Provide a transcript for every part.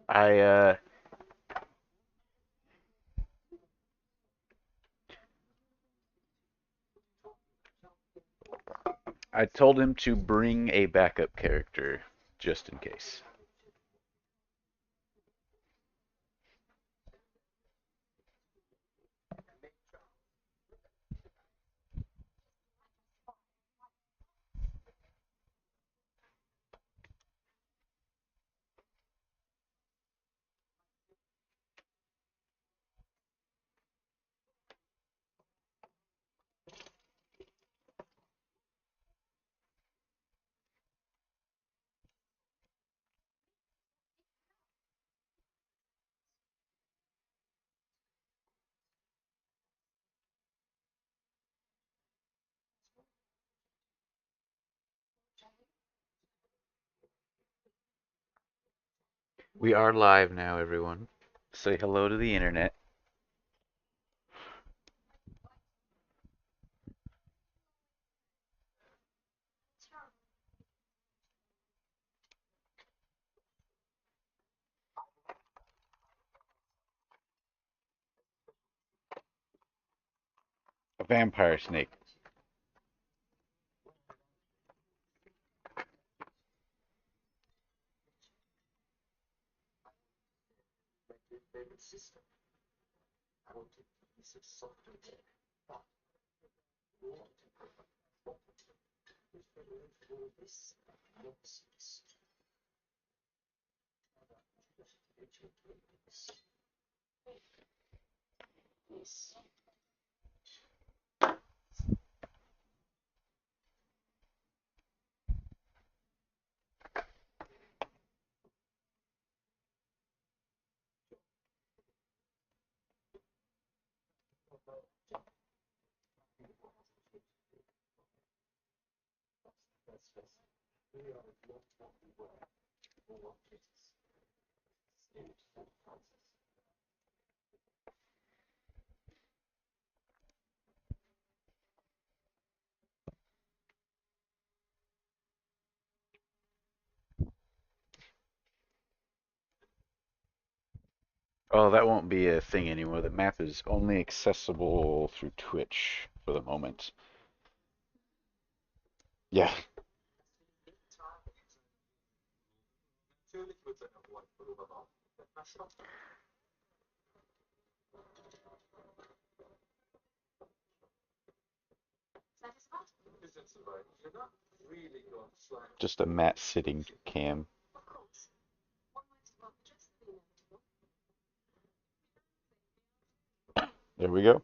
I uh I told him to bring a backup character just in case. We are live now, everyone. Say hello to the internet. A vampire snake. Oh, that won't be a thing anymore. The map is only accessible through Twitch for the moment. Yeah. Just a mat sitting cam. There we go.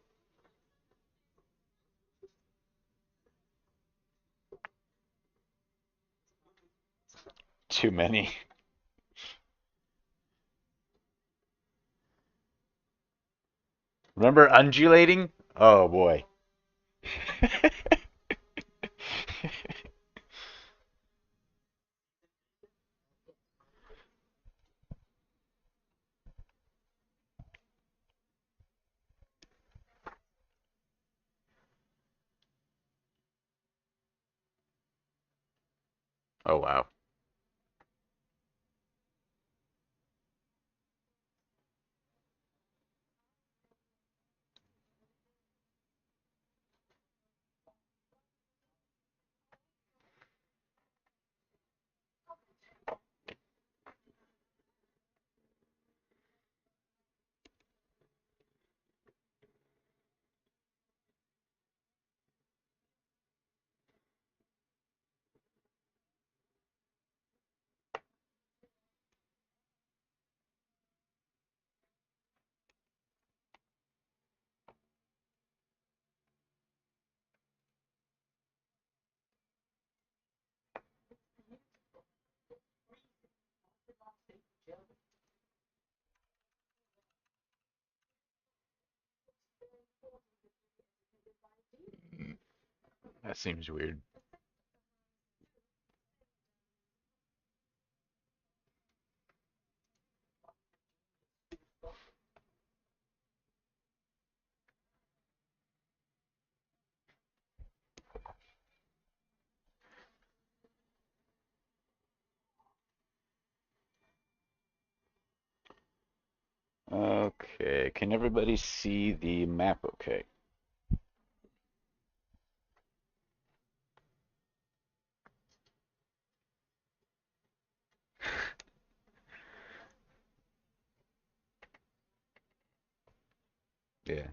Too many. Remember undulating? Oh boy. Oh wow. That seems weird. Okay, can everybody see the map okay? Yeah.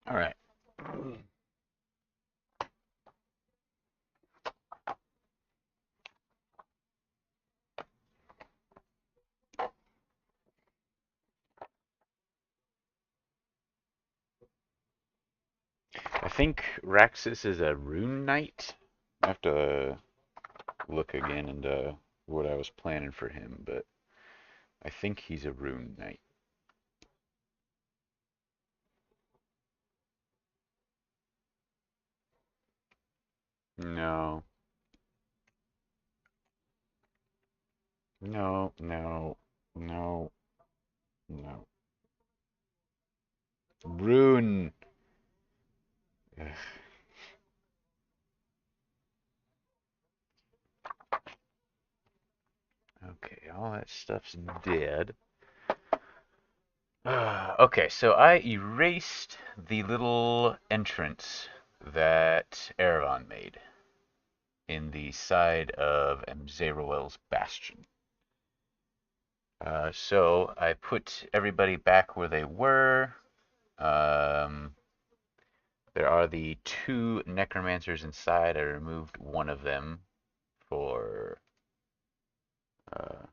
All right. I think Raxus is a rune knight. I have to look again into what I was planning for him, but I think he's a rune knight. No, no, no, no, no. Rune. Ugh. Okay, all that stuff's dead. Okay, so I erased the little entrance that Erevan made in the side of Emzayrowell's Bastion. So I put everybody back where they were. Um, there are the two necromancers inside. I removed one of them for uh,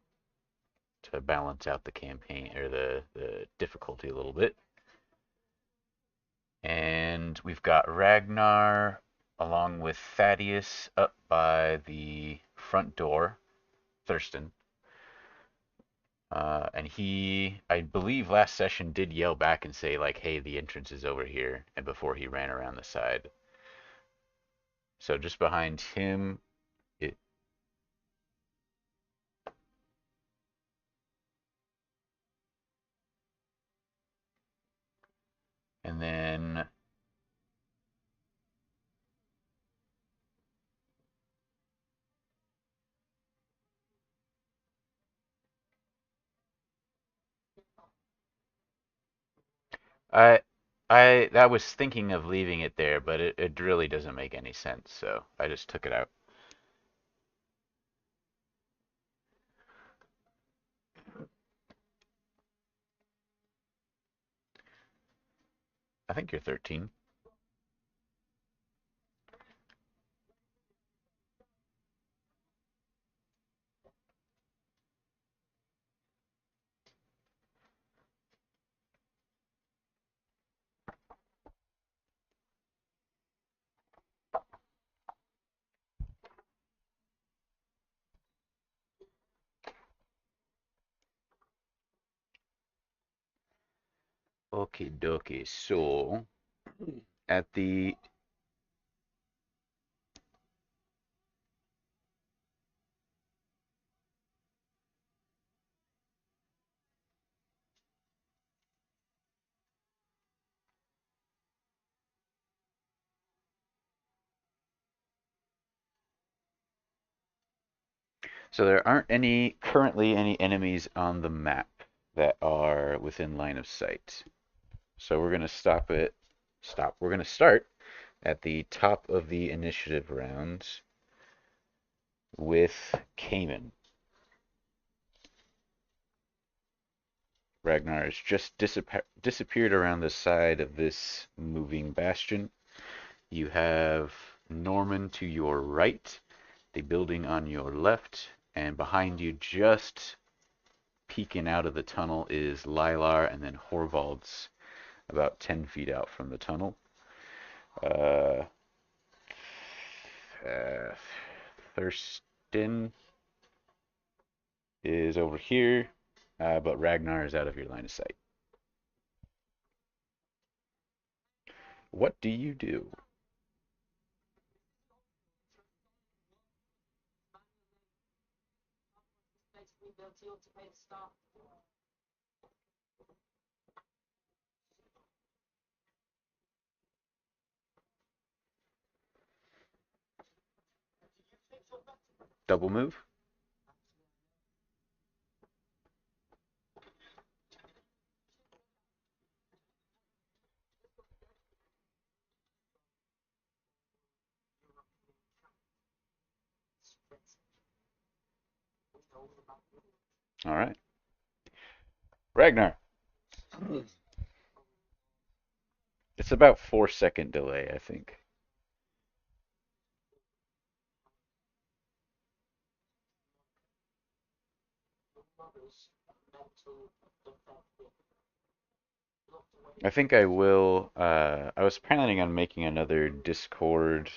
to balance out the campaign or the difficulty a little bit. And we've got Ragnar along with Thaddeus up by the front door, Thurston. And he, I believe last session did yell back and say like, hey, the entrance is over here, and before he ran around the side. So just behind him, it, and then I I was thinking of leaving it there, but it really doesn't make any sense, so I just took it out. think you're 13. Okay, dokie. So at the So there aren't currently any enemies on the map that are within line of sight. So we're gonna stop. We're gonna start at the top of the initiative rounds with Cayman. Ragnar has just disappeared around the side of this moving bastion. You have Norman to your right, the building on your left, and behind you, just peeking out of the tunnel, is Lilar, and then Horvald's about 10 feet out from the tunnel. Uh, uh, Thurston is over here, but Ragnar is out of your line of sight. What do you do? Double move? All right. Ragnar. It's about 4-second delay, I think. I think I will. I was planning on making another Discord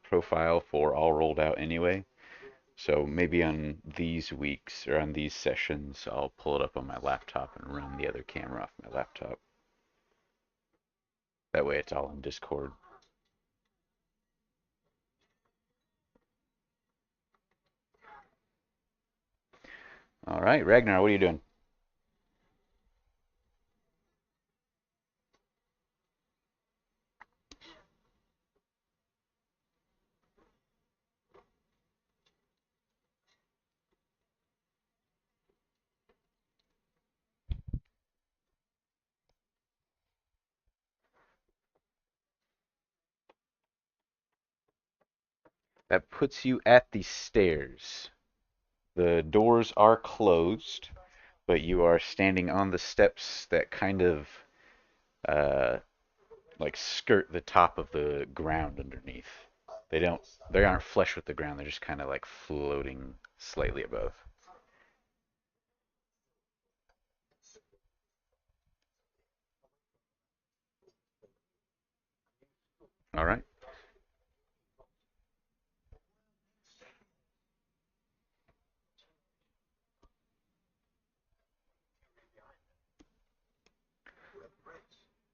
profile for All Rolled Out anyway. So maybe on these weeks or on these sessions, I'll pull it up on my laptop and run the other camera off my laptop. That way it's all in Discord. All right, Ragnar, what are you doing? That puts you at the stairs. The doors are closed, but you are standing on the steps that kind of uh, like skirt the top of the ground underneath. They don't they aren't flush with the ground. They're just kind of like floating slightly above. All right.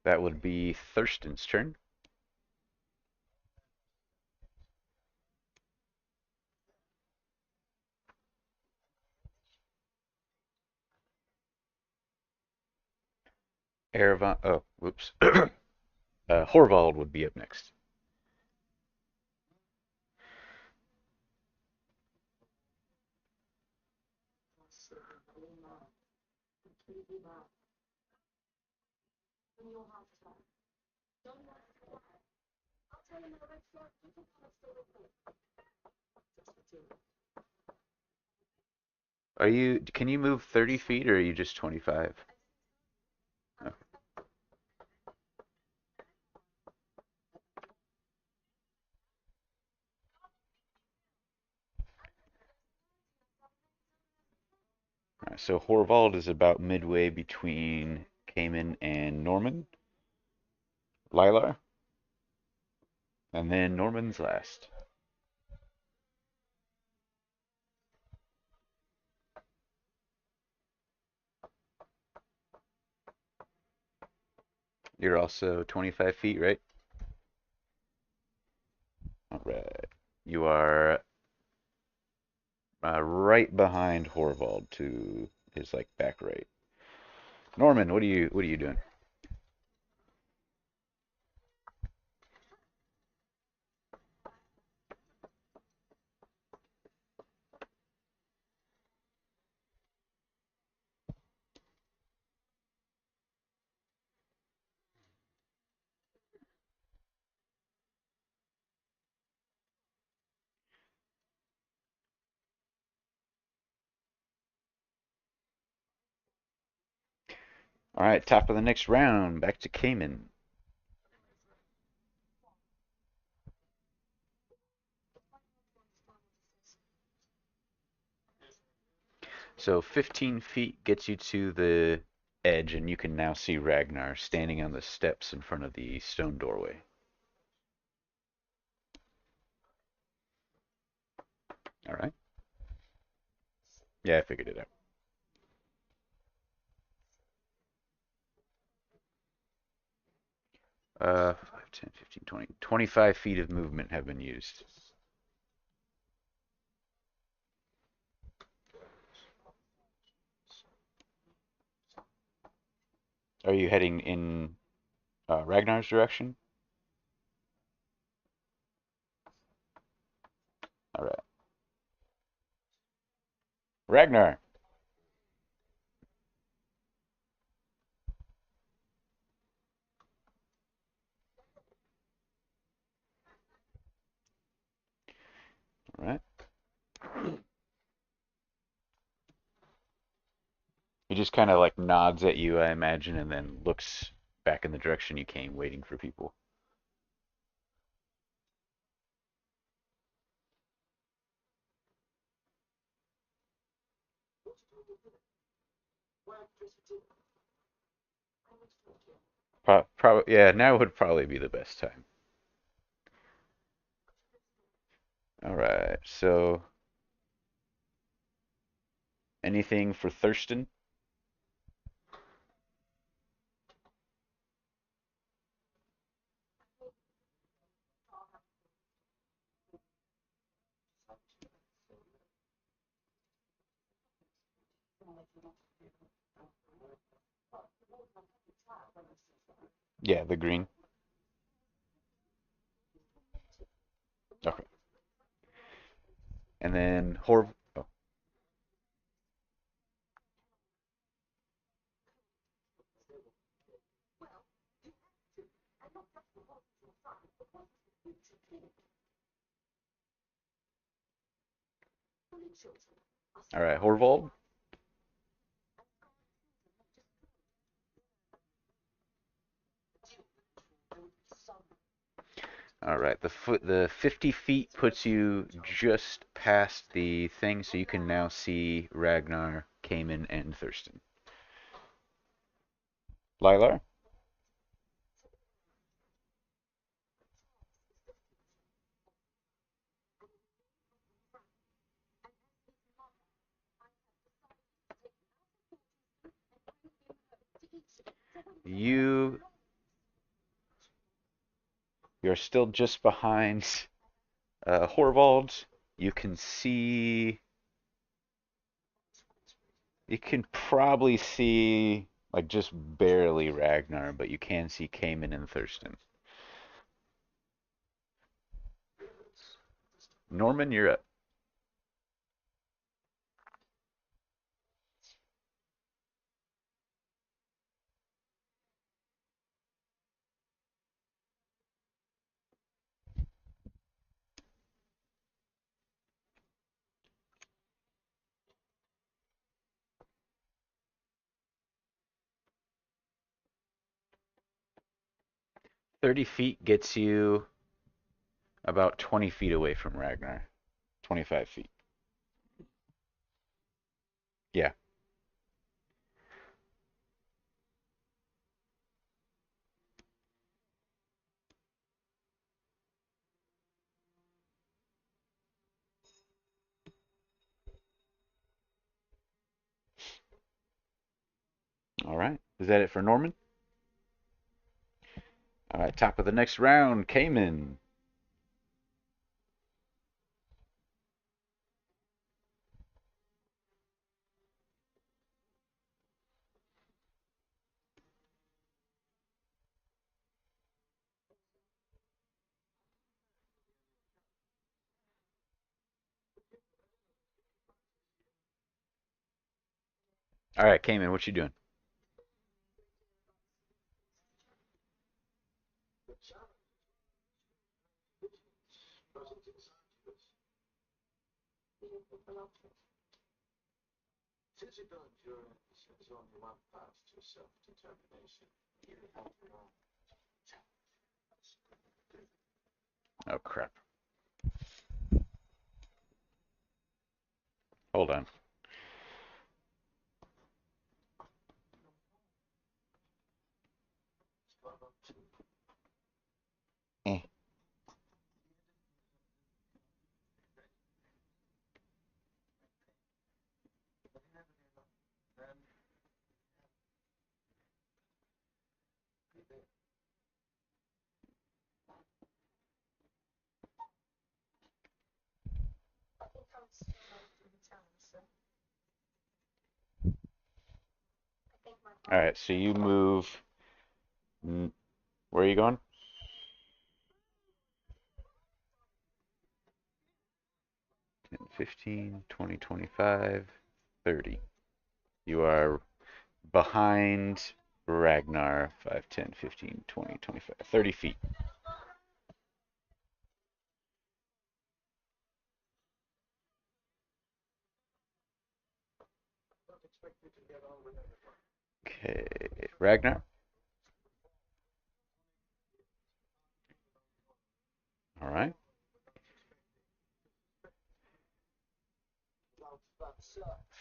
That would be Thurston's turn. Erevan. Oh, whoops. Horvald would be up next. Are you? Can you move 30 feet, or are you just 25? Oh, Alright, so Horvald is about midway between Cayman and Norman. Lilar, and then Norman's last. You're also 25 feet, right? All right. You are right behind Horvald to his like back right. Norman, what are you doing? All right, top of the next round, back to Cayman. So 15 feet gets you to the edge, and you can now see Ragnar standing on the steps in front of the stone doorway. All right. Yeah, I figured it out. 5, 10, 15, 20. 25 feet of movement have been used. Are you heading in Ragnar's direction? All right. Ragnar. All right. He just kind of like nods at you, I imagine, and then looks back in the direction you came, waiting for people. Probably, yeah. Now would probably be the best time. All right. So, anything for Thurston? Yeah, the green. Okay. And then Hor. Oh, all right, Horvold. All right, the 50 feet puts you just past the thing, so you can now see Ragnar, Cayman, and Thurston. Lilar, you you're still just behind Horvald. You can see, you can probably see like just barely Ragnar, but you can see Cayman and Thurston. Norman, you're up. 30 feet gets you about 20 feet away from Ragnar. 25 feet. Yeah. right. Is that it for Norman? All right. Top of the next round, Cayman. All right, Cayman, what you doing? Oh crap. Hold on. Eh. All right, so you move. Where are you going? 10, 15, 20, 25, 30. You are behind Ragnar. 5, 10, 15, 20, 25, 30 feet. Okay, Ragnar. All right.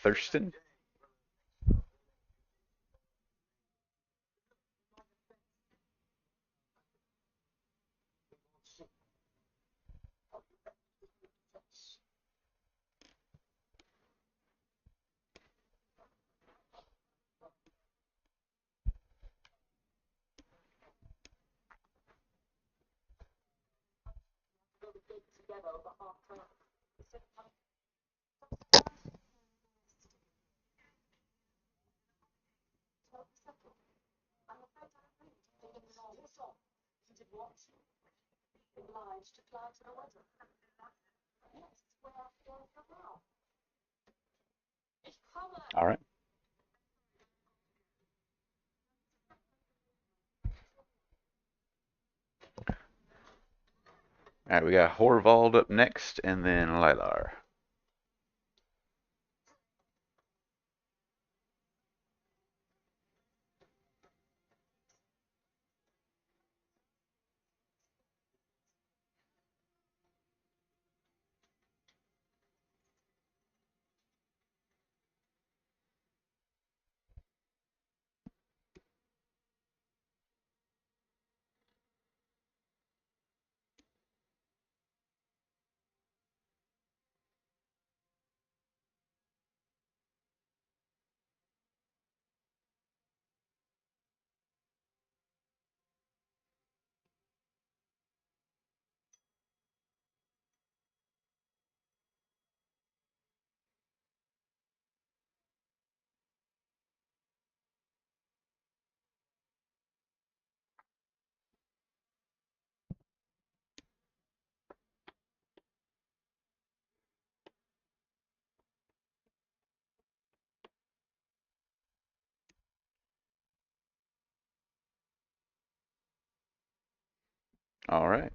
Thurston. All right. All right, we got Horvald up next, and then Lilar. All right.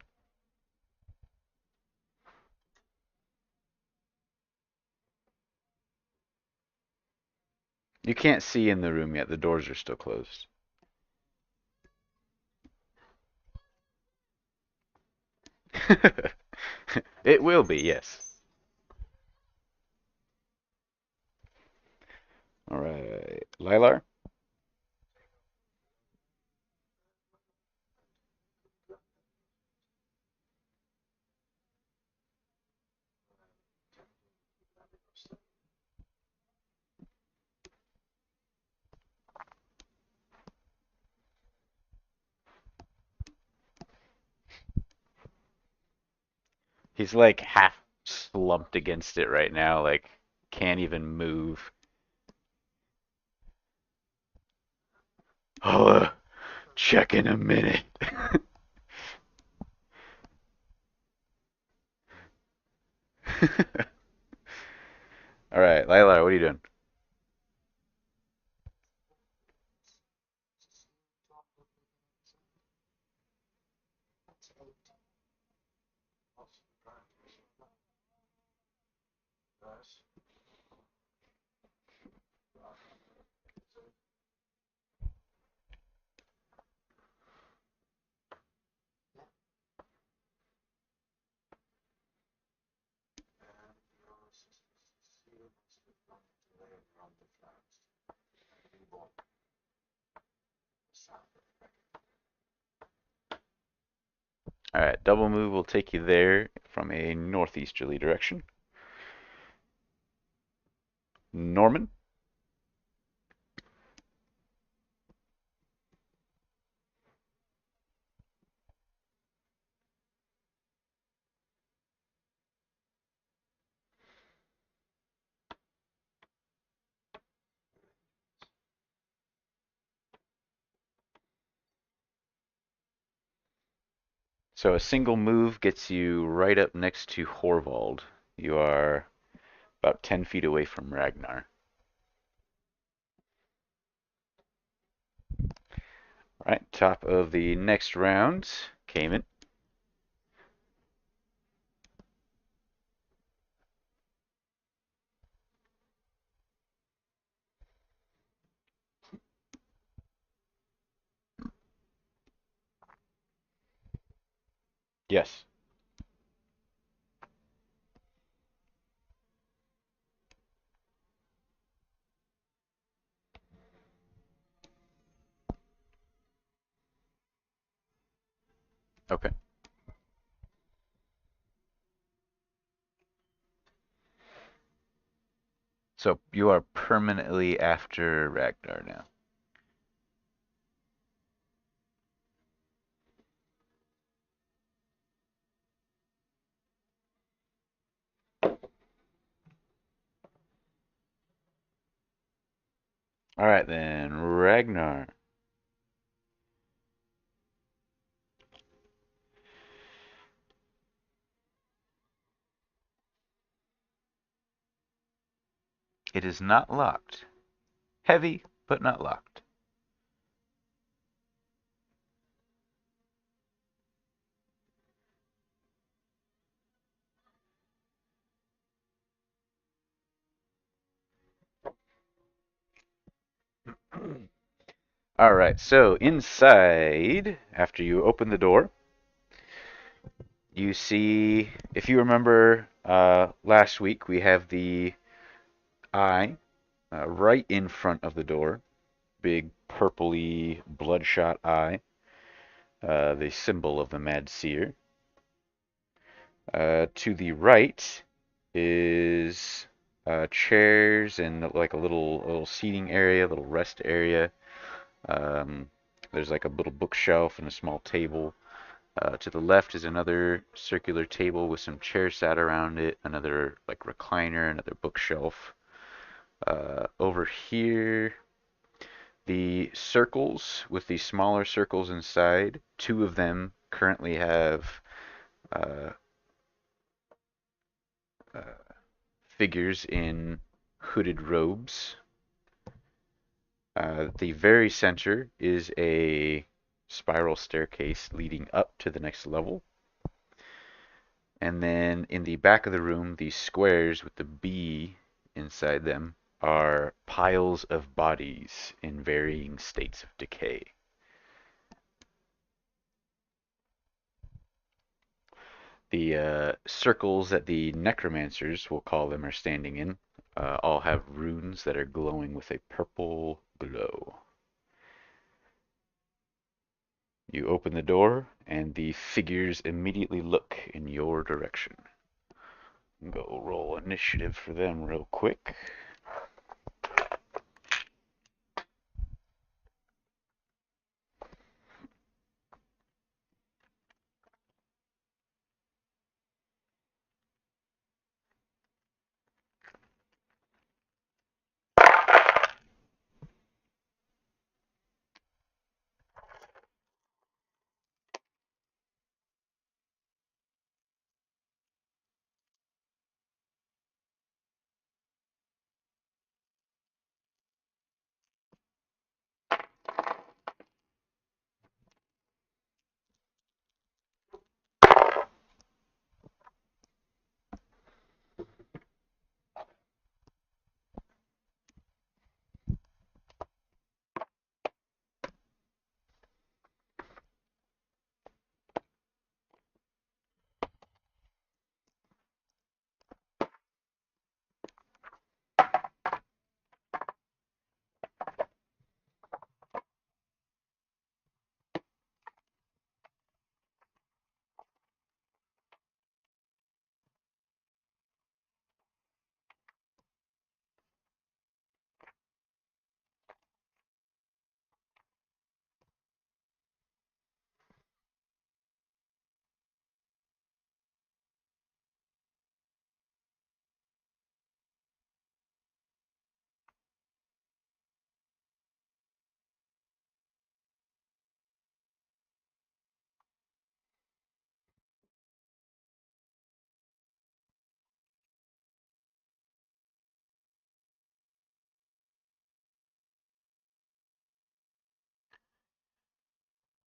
You can't see in the room yet. The doors are still closed. It will be, yes. All right. Lilar? He's like half slumped against it right now, like can't even move. Oh, check in a minute. All right, Lila, what are you doing? All right, double move will take you there from a northeasterly direction. Norman. So a single move gets you right up next to Horvald. You are about 10 feet away from Ragnar. All right, top of the next round, Cayman. Yes. Okay. So you are permanently after Ragnar now. All right then, Ragnar. It is not locked. Heavy, but not locked. All right, so inside, after you open the door, you see, if you remember last week, we have the eye right in front of the door. Big purpley bloodshot eye, the symbol of the Mad Seer. To the right is chairs and like a little seating area, a little rest area. Um, there's like a little bookshelf and a small table. To the left is another circular table with some chairs sat around it, another like recliner, another bookshelf. Over here, the circles with the smaller circles inside, two of them currently have uh, uh, figures in hooded robes. The very center is a spiral staircase leading up to the next level. And then in the back of the room, these squares with the B inside them are piles of bodies in varying states of decay. The circles that the necromancers, we'll call them, are standing in all have runes that are glowing with a purple glow. You open the door, and the figures immediately look in your direction. Go roll initiative for them real quick.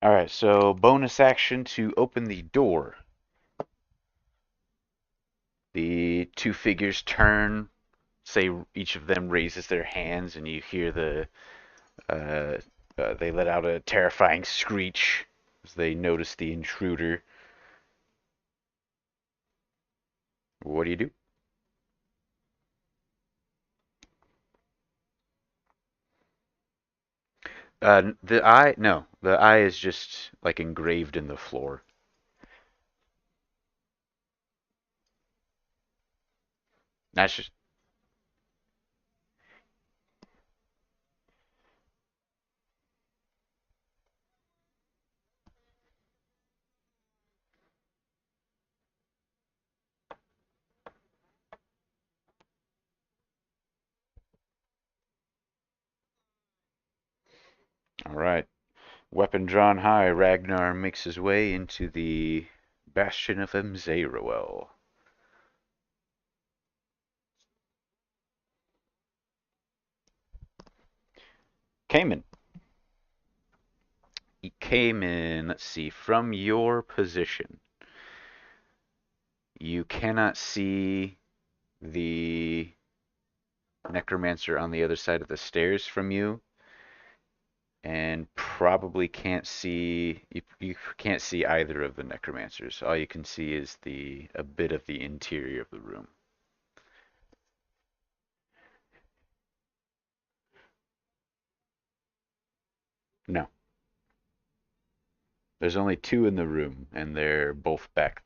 Alright, so bonus action to open the door. The two figures turn, say each of them raises their hands, and you hear uh, they let out a terrifying screech as they notice the intruder. What do you do? The eye, no, the eye is just like engraved in the floor. That's just all right. Weapon drawn high, Ragnar makes his way into the Bastion of Emzayrowell. Cayman. He came in, let's see, from your position. You cannot see the necromancer on the other side of the stairs from you, and probably can't see you can't see either of the necromancers. All you can see is the a bit of the interior of the room. No, there's only two in the room, and they're both back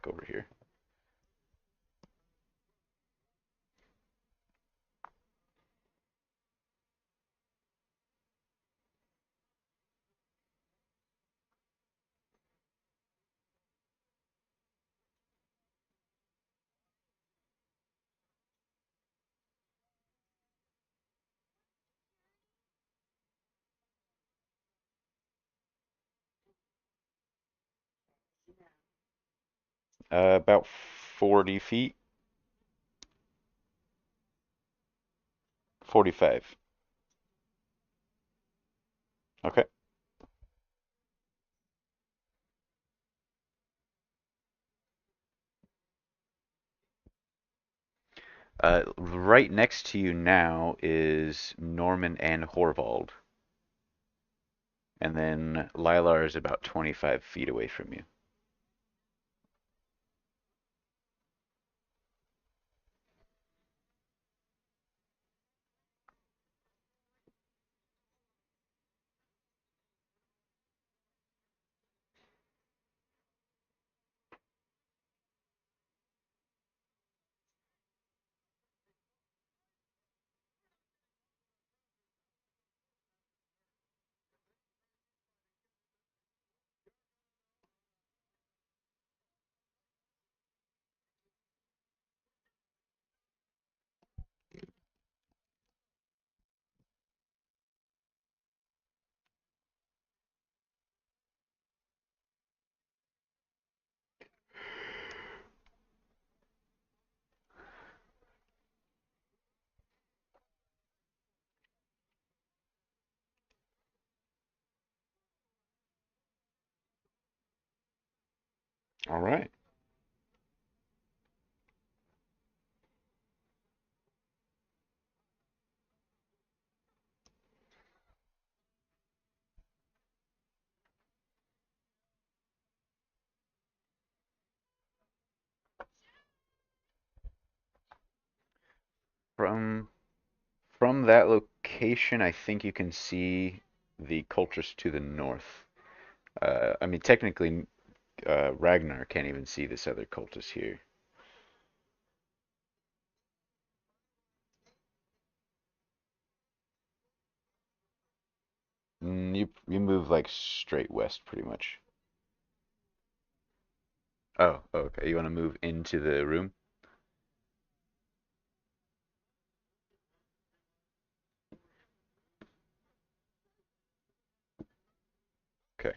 over here. About 40 feet, 45. Okay. Right next to you now is Norman and Horvald, and then Lilar is about 25 feet away from you. All right. From from that location, I think you can see the cultist to the north. I mean, technically, Ragnar can't even see this other cultist here. You move like straight west, pretty much. Oh, okay. You want to move into the room? Okay,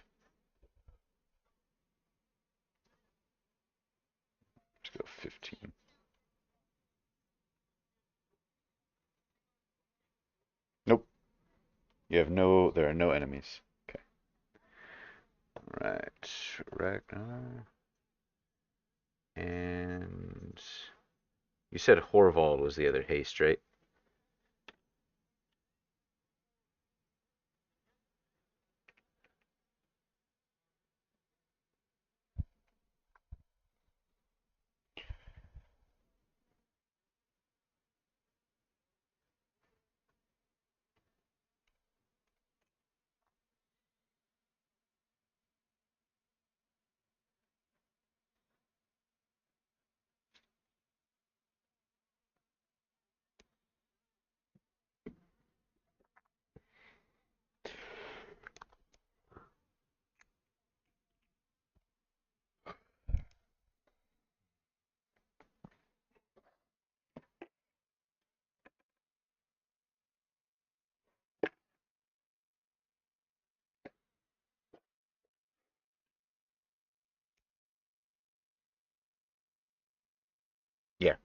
let's go 15. Nope. You have no. There are no enemies. Okay. Right, Ragnar. And you said Horvald was the other haste, right? Yeah.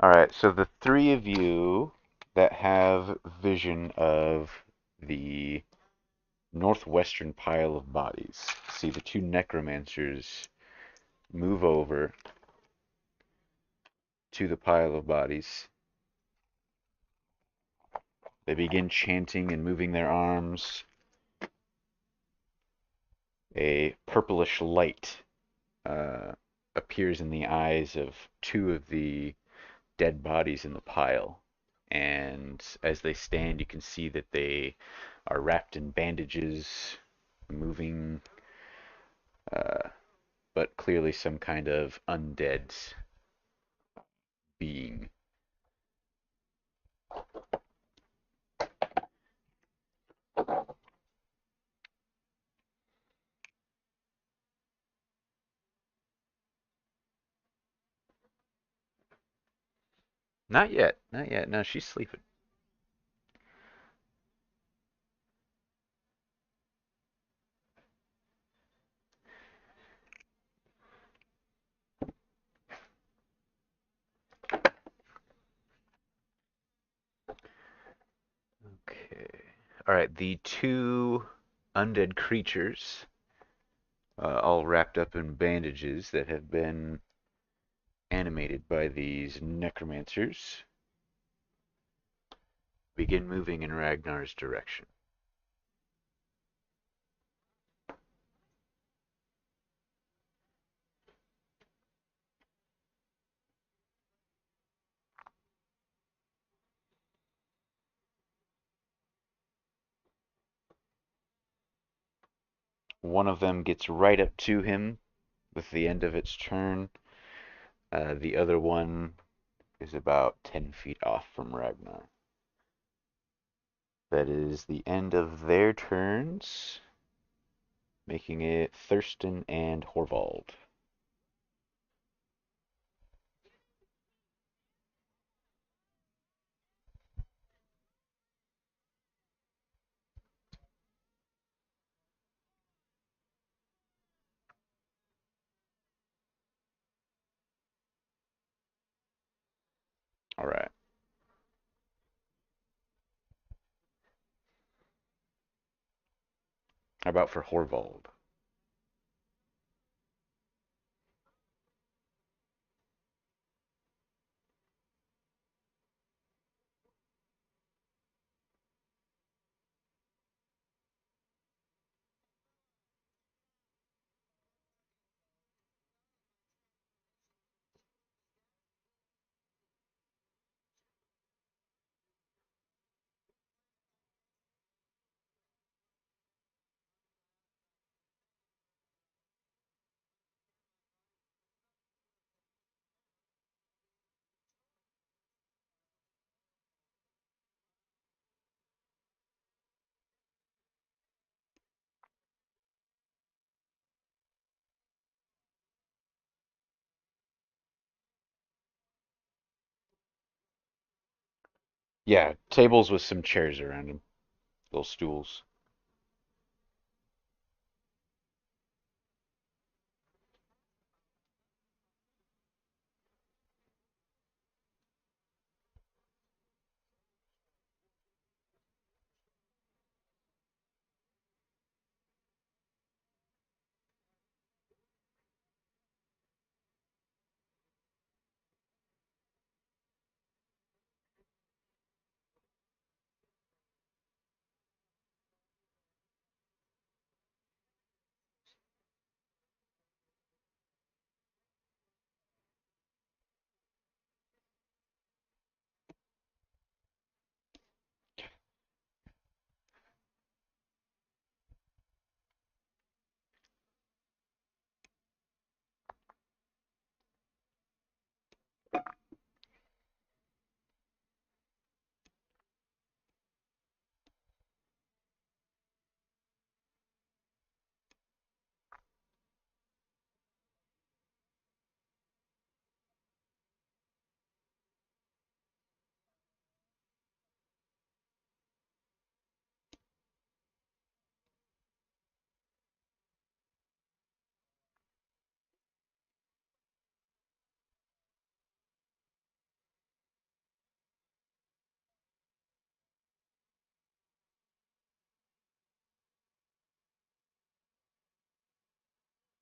All right, so the three of you that have vision of the northwestern pile of bodies see the two necromancers move over to the pile of bodies. They begin chanting and moving their arms. A purplish light uh, appears in the eyes of two of the dead bodies in the pile. And as they stand, you can see that they are wrapped in bandages, moving, uh, but clearly some kind of undead being. Not yet, not yet. No, she's sleeping. Okay. All right, the two undead creatures, all wrapped up in bandages that have been animated by these necromancers, begin moving in Ragnar's direction. One of them gets right up to him with the end of its turn. The other one is about 10 feet off from Ragnar. That is the end of their turns, making it Thurston and Horvald. All right. How about for Horvald? Yeah, tables with some chairs around them, little stools.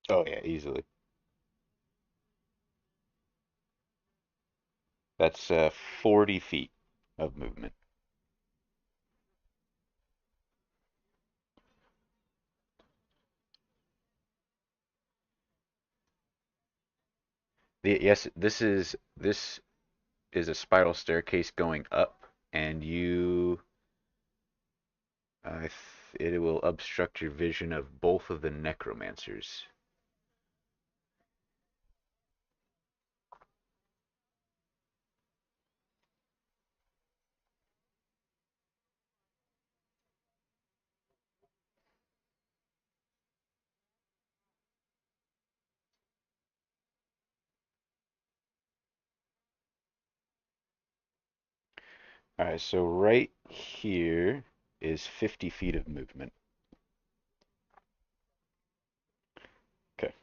Oh yeah, easily. That's 40 feet of movement. Yes, this is a spiral staircase going up, and it will obstruct your vision of both of the necromancers. All right, so right here is 50 feet of movement. Okay,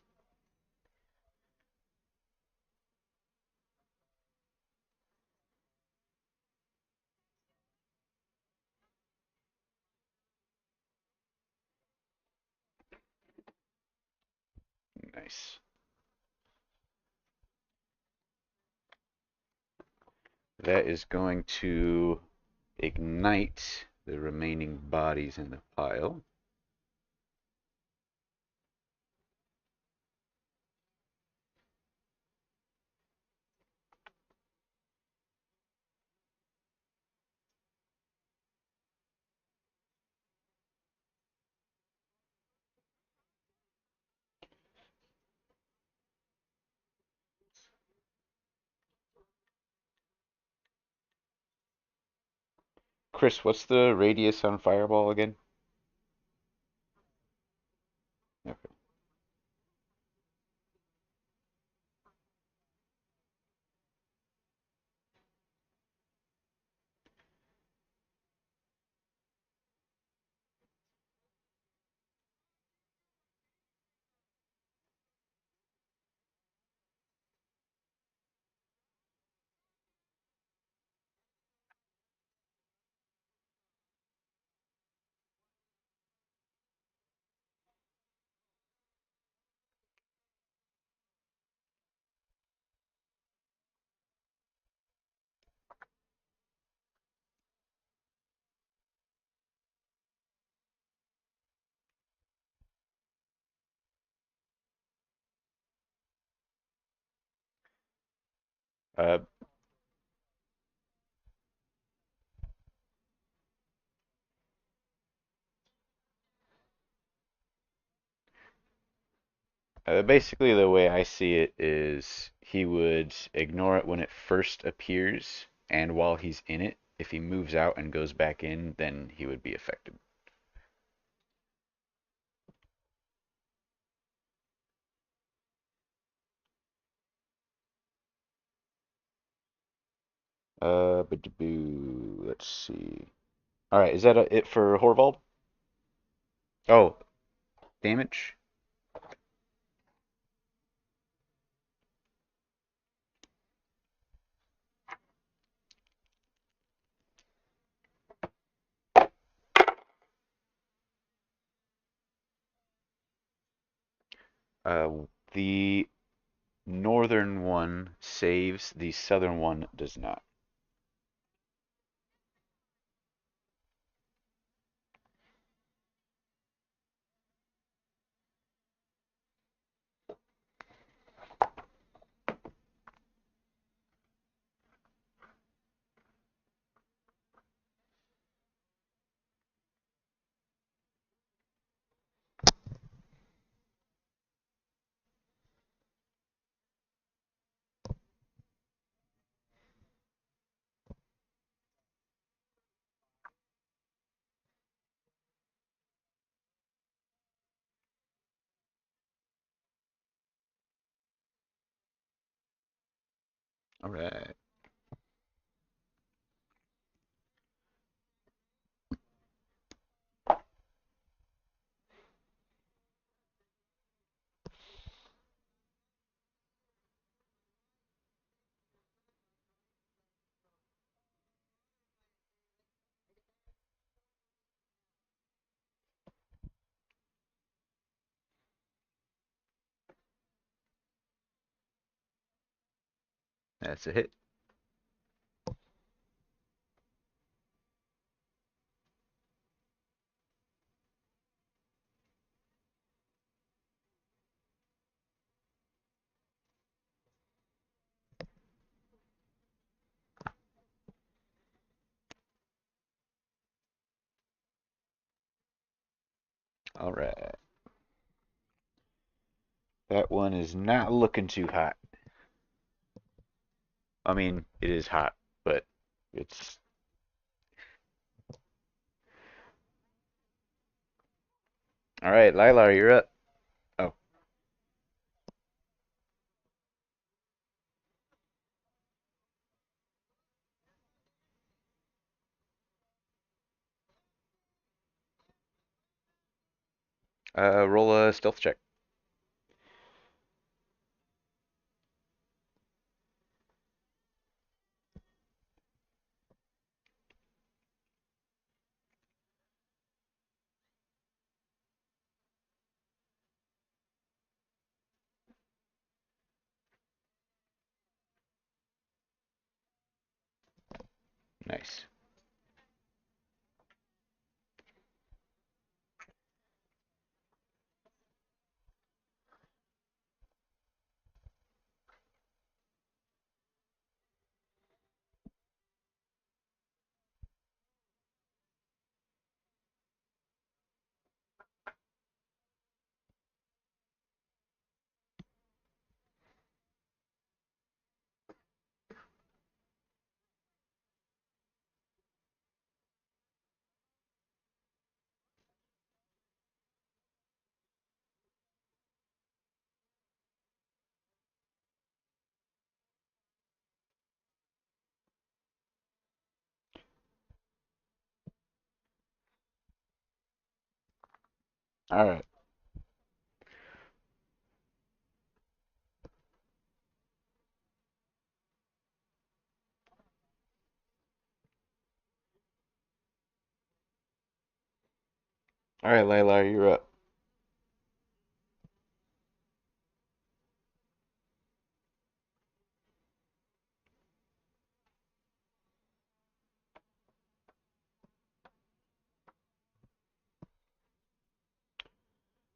nice. That is going to ignite the remaining bodies in the pile. Chris, what's the radius on Fireball again? Okay. Uh, Basically, the way I see it is he would ignore it when it first appears, and while he's in it, if he moves out and goes back in, then he would be affected. Let's see. All right, is that it for Horvald? Oh, damage. The northern one saves, the southern one does not. All right. That's a hit. All right. That one is not looking too hot. I mean, it is hot, but it's all right. Lilar, you're up. Oh, roll a stealth check. Nice. All right. All right, Lilar, you're up.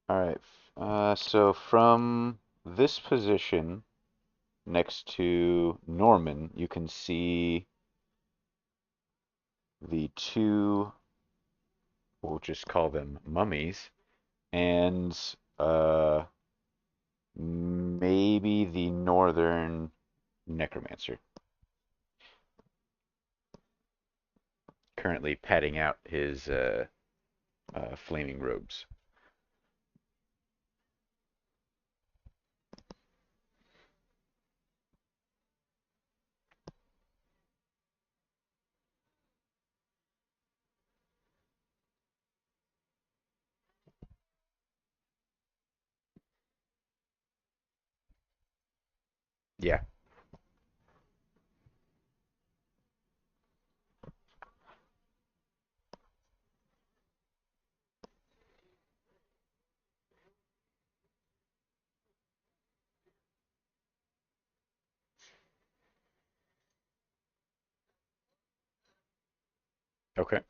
All right. So from this position next to Norman, you can see the two, we'll just call them mummies, and uh, maybe the northern necromancer currently patting out his flaming robes. Yeah. Okay.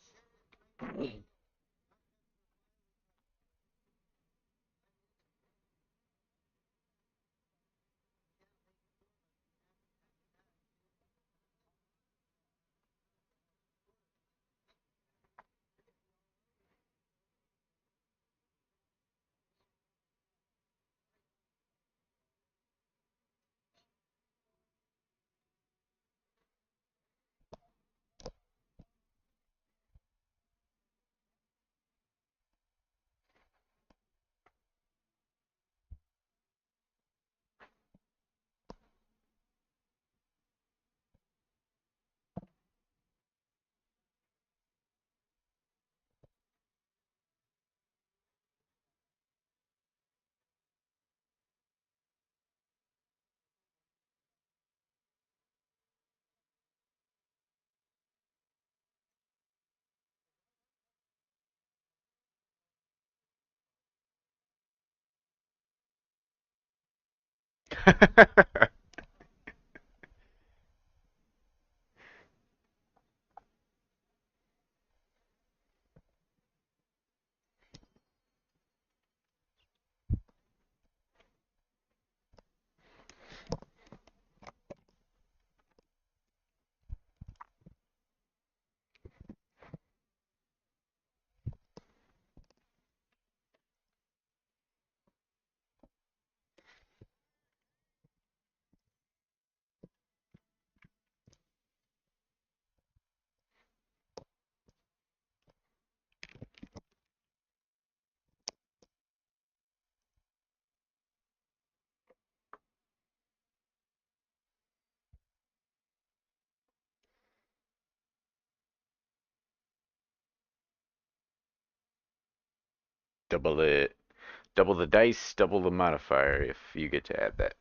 Double it. Double the dice, double the modifier if you get to add that.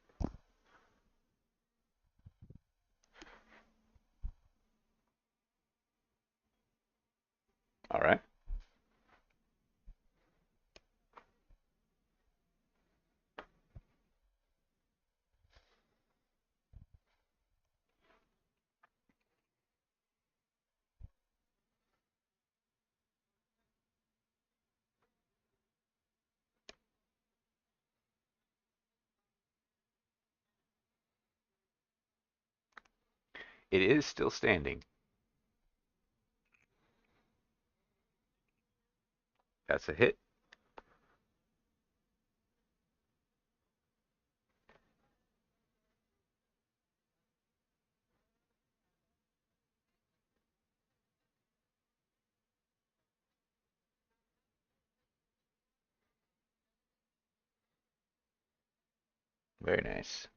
All right. It is still standing. That's a hit. Very nice.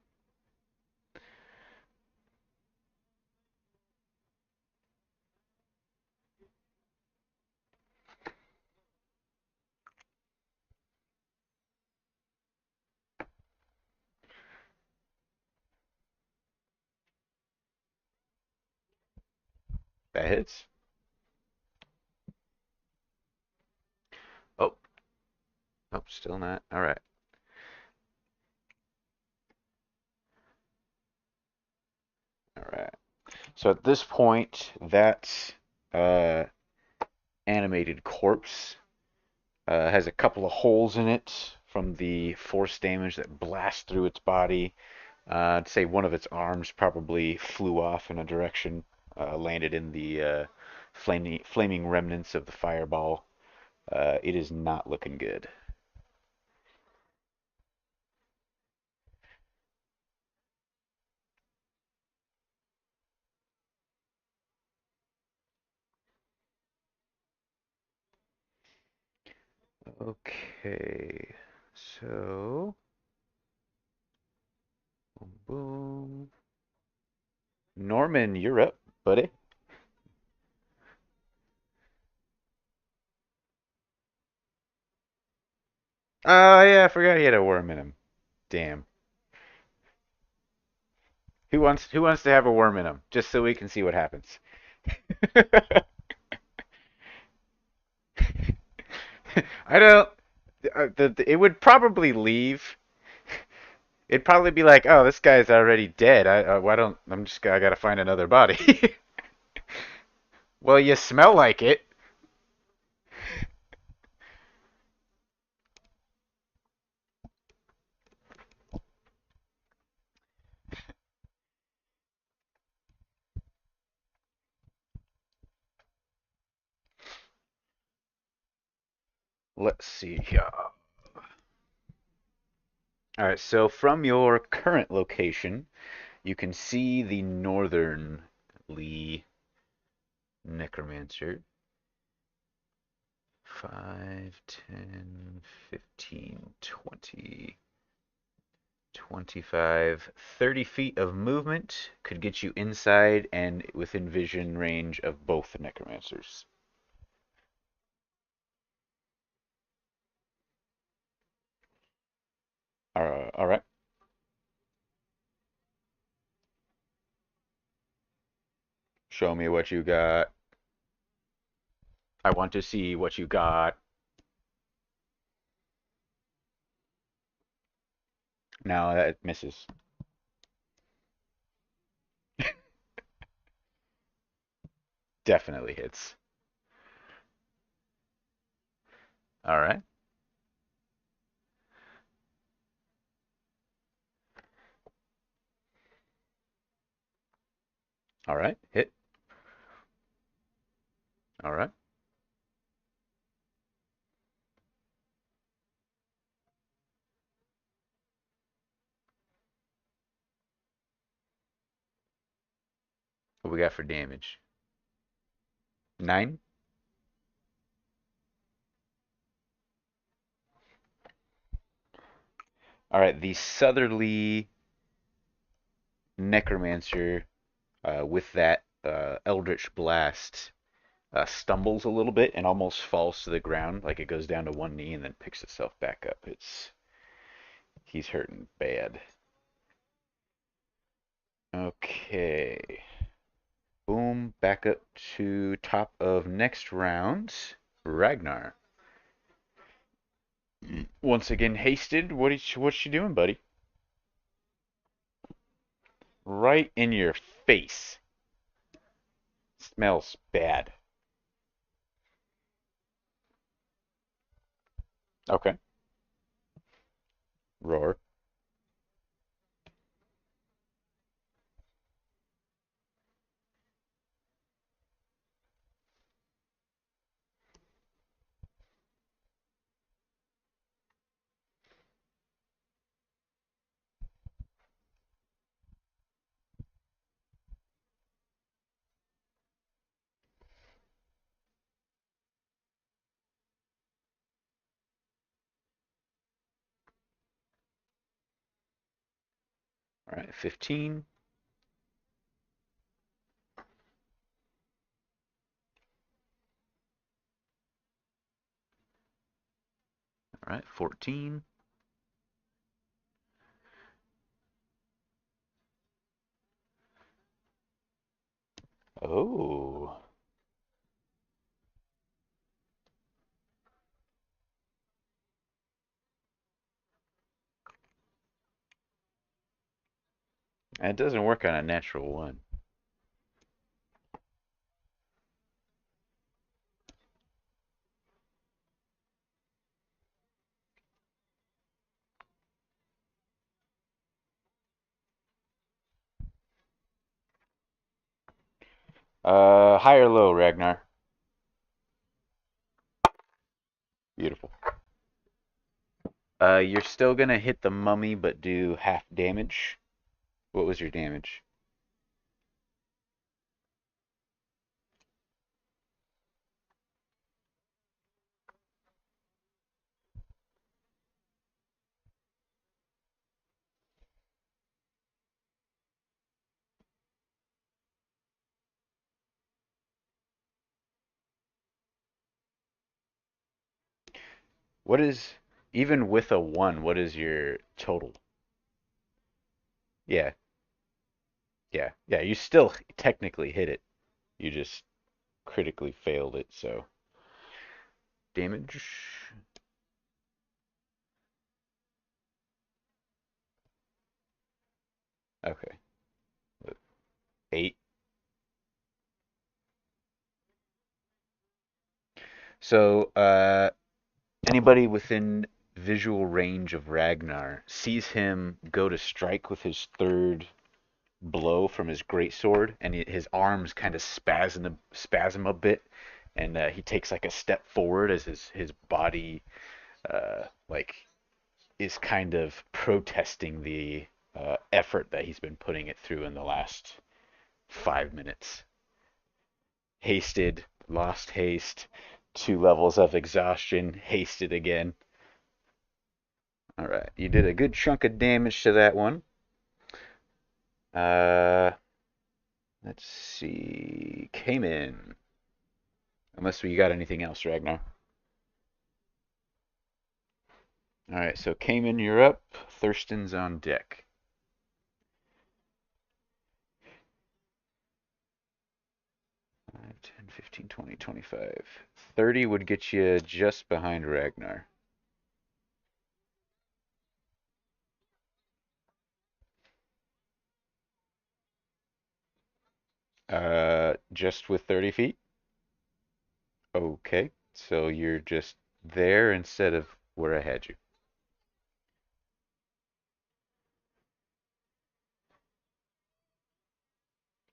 That hits. Oh, oh, still not. All right. All right. So at this point, that uh, animated corpse has a couple of holes in it from the force damage that blast through its body. I'd say one of its arms probably flew off in a direction, landed in the flaming remnants of the fireball. It is not looking good. Okay, so boom, boom. Norman, you're up, buddy. Oh yeah, I forgot he had a worm in him. Damn. Who wants to have a worm in them, just so we can see what happens? I don't. It would probably leave. It'd probably be like, oh, this guy's already dead. Why don't I gotta find another body. Well, you smell like it. Let's see here. All right, so from your current location, you can see the northern Lee Necromancer. 5, 10, 15, 20, 25, 30 feet of movement could get you inside and within vision range of both the necromancers. All right. Show me what you got. I want to see what you got. Now that misses. Definitely hits. All right. All right. Hit. All right. What we got for damage? 9. All right. The southerly necromancer with that eldritch blast stumbles a little bit and almost falls to the ground, like it goes down to one knee and then picks itself back up. He's hurting bad. Okay. Boom, back up to top of next round. Ragnar. Once again hasted. What's she doing, buddy? Right in your face. Smells bad. Okay. Roar. All right, 15. All right, 14. Oh. It doesn't work on a natural one. High or low, Ragnar? Beautiful. You're still gonna hit the mummy, but do half damage. What was your damage? What is, even with a 1, what is your total? Yeah. Yeah, yeah, you still technically hit it. You just critically failed it, so damage. Okay. 8. So, anybody within visual range of Ragnar sees him go to strike with his third blow from his greatsword, and his arms kind of spasm a bit, and he takes like a step forward as his body like is kind of protesting the effort that he's been putting it through in the last 5 minutes. Hasted, lost haste, 2 levels of exhaustion, hasted again. All right, you did a good chunk of damage to that one. Uh, let's see. Came in. Unless we got anything else, Ragnar. All right, so Cayman, you're up. Thurston's on deck. 5, 10, 15, 20, 25. 30 would get you just behind Ragnar. Just with 30 feet? Okay, so you're just there instead of where I had you.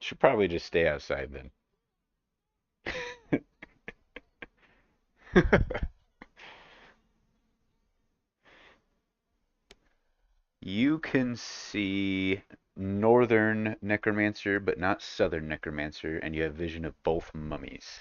Should probably just stay outside then. You can see northern necromancer, but not southern necromancer, and you have vision of both mummies.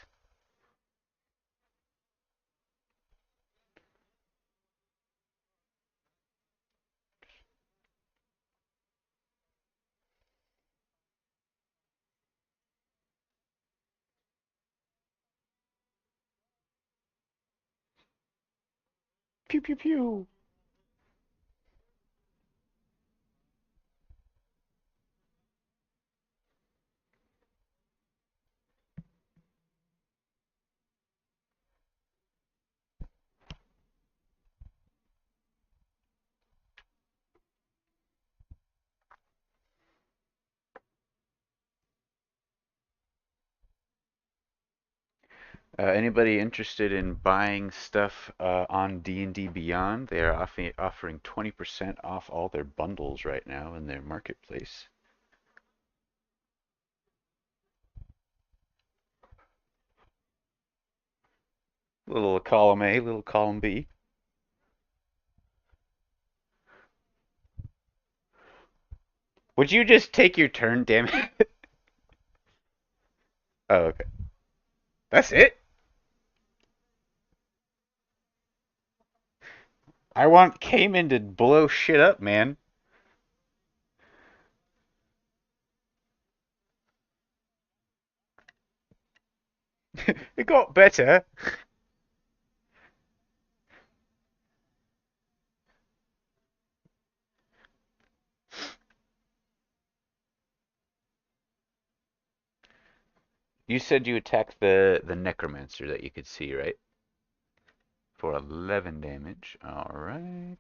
Pew pew pew. Anybody interested in buying stuff on D&D Beyond? They are offering 20% off all their bundles right now in their marketplace. Little column A, little column B. Would you just take your turn, damn it? Oh, okay. That's it? I want Cayman to blow shit up, man. It got better. You said you attacked the necromancer that you could see, right? For 11 damage. All right.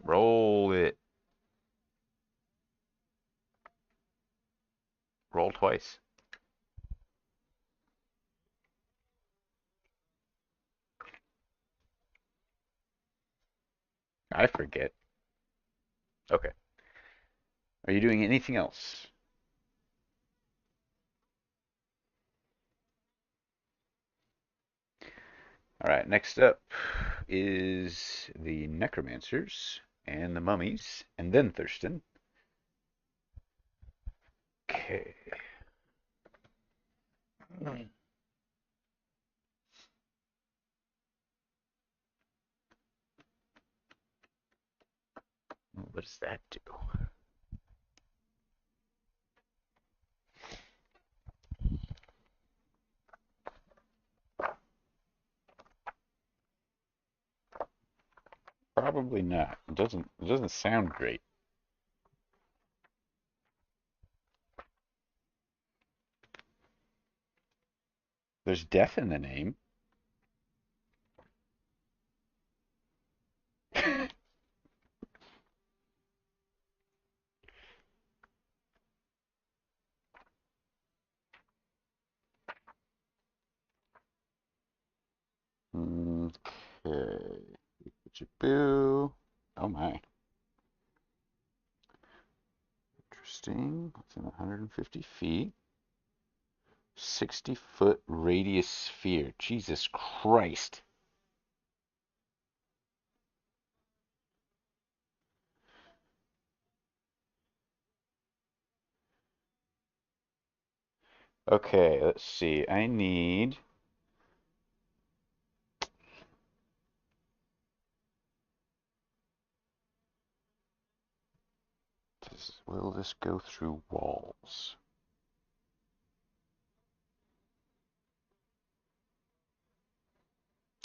Roll it. Roll twice. I forget. Okay. Are you doing anything else? All right, next up is the necromancers and the mummies, and then Thurston. Okay. What does that do? Probably not. It doesn't sound great. There's death in the name. Okay. Boo. Oh my. Interesting. It's in 150 feet. 60-foot radius sphere. Jesus Christ. Okay, let's see. I need. Will this go through walls?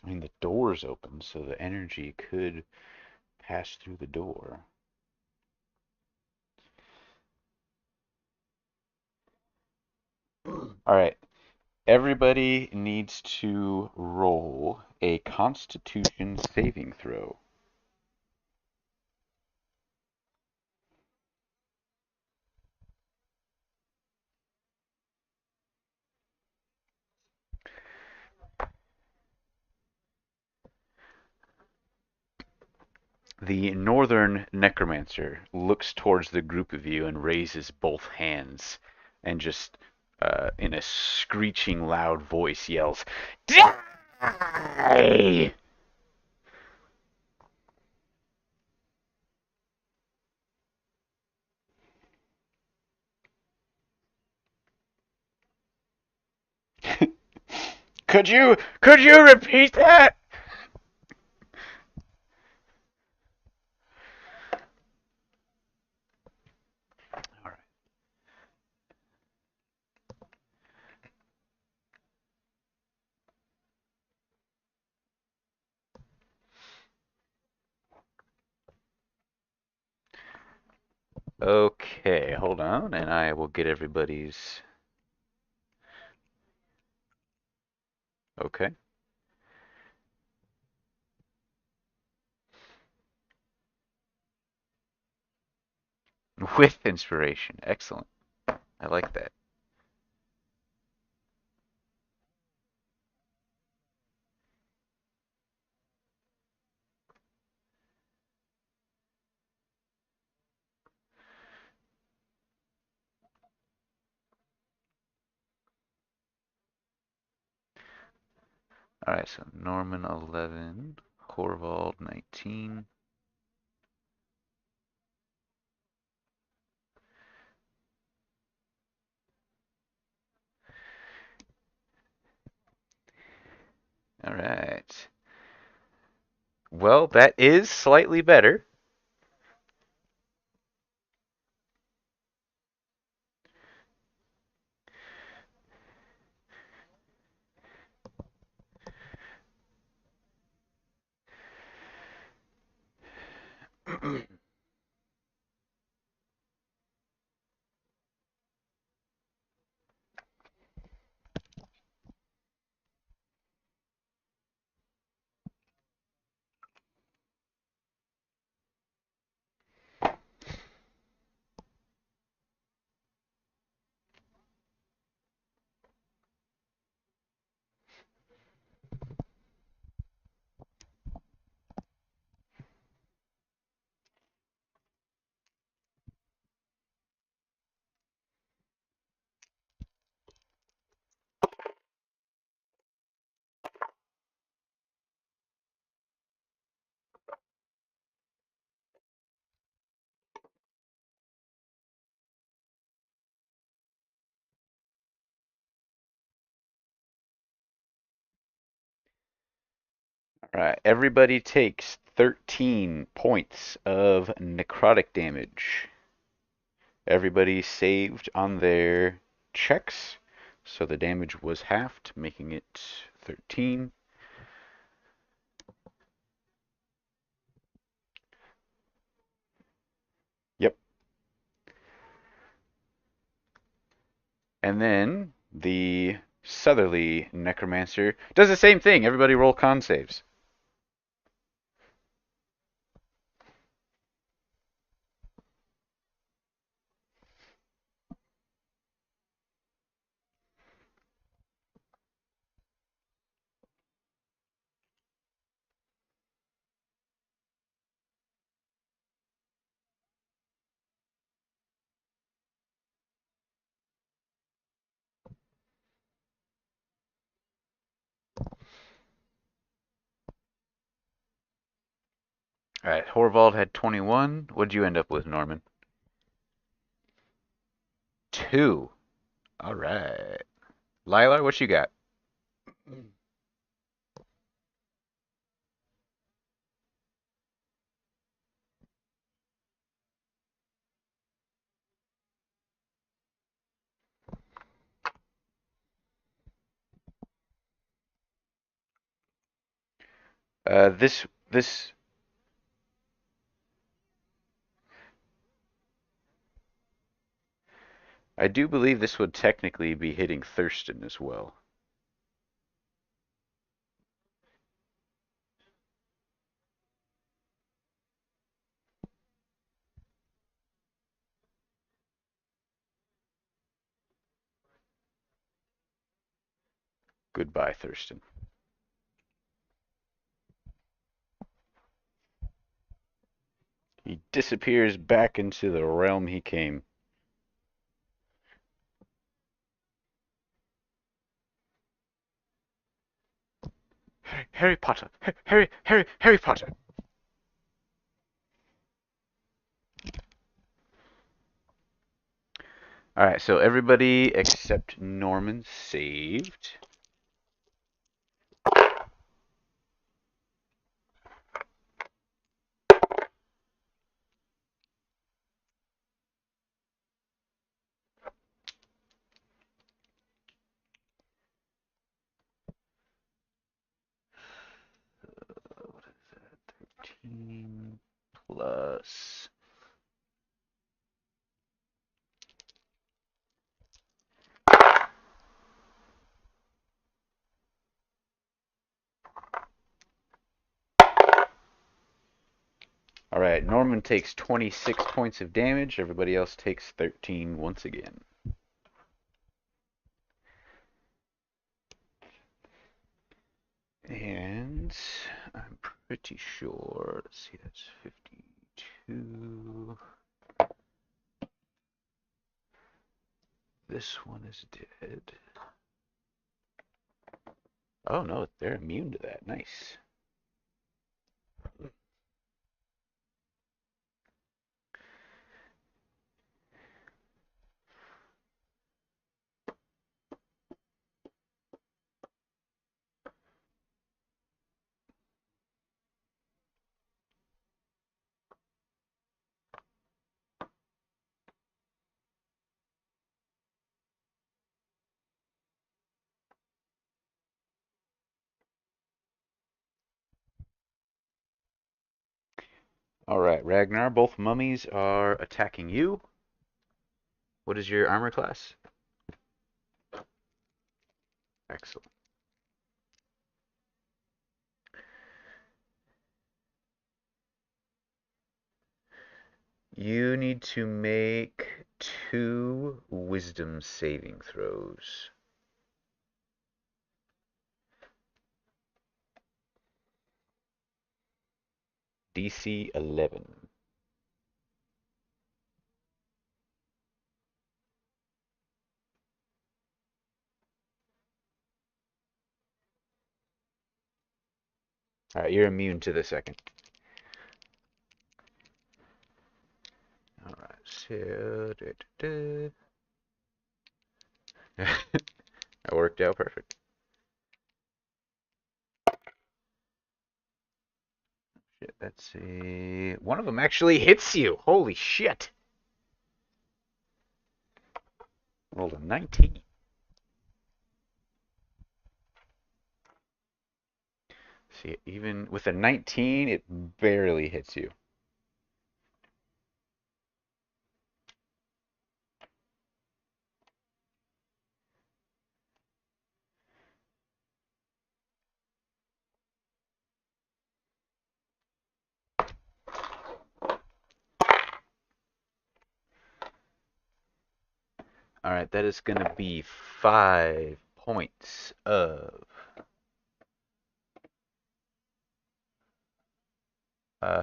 I mean, the door's open, so the energy could pass through the door. All right. Everybody needs to roll a Constitution saving throw. The northern necromancer looks towards the group of you and raises both hands and just, in a screeching loud voice, yells, "Die!" Could you repeat that? All right. Okay, hold on, and I will get everybody's. Okay. With inspiration. Excellent. I like that. All right, so Norman 11, Horvald 19. All right. Well, that is slightly better. All right, everybody takes 13 points of necrotic damage. Everybody saved on their checks, so the damage was halved, making it 13. And then the southerly necromancer does the same thing. Everybody roll con saves. All right, Horvald had 21. What'd you end up with, Norman? 2. All right. Lilar, what you got? This I do believe this would technically be hitting Thurston as well. Goodbye, Thurston. He disappears back into the realm he came. Harry Potter. Harry Potter. All right, so everybody except Norman saved. What is that? 13 plus. All right, Norman takes 26 points of damage. Everybody else takes 13 once again. And I'm pretty sure, let's see, that's 52. This one is dead. Oh no, they're immune to that. Nice. All right, Ragnar, both mummies are attacking you. What is your armor class? Excellent. You need to make 2 wisdom saving throws. DC 11. All right, you're immune to the second. All right, so that worked out perfect. Shit, let's see. One of them actually hits you. Holy shit. Rolled a 19. See, even with a 19, it barely hits you. All right, that is going to be 5 points of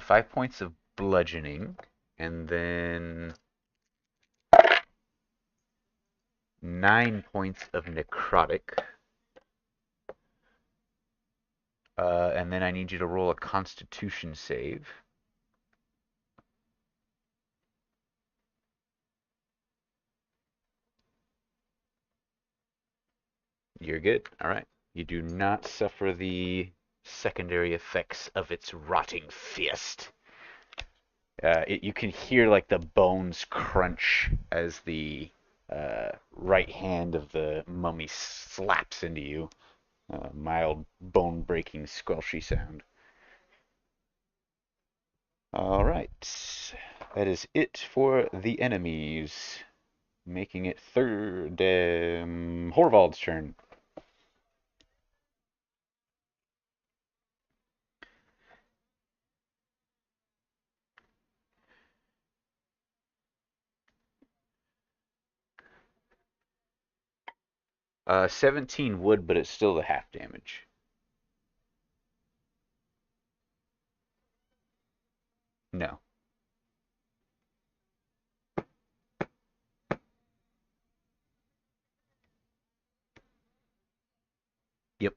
5 points of bludgeoning, and then 9 points of necrotic. And then I need you to roll a Constitution save. You're good. All right. You do not suffer the secondary effects of its rotting fist. You can hear like the bones crunch as the right hand of the mummy slaps into you. Mild bone-breaking squelchy sound. All right. That is it for the enemies, making it third Horvald's turn. 17 would, but it's still the half damage. No. Yep.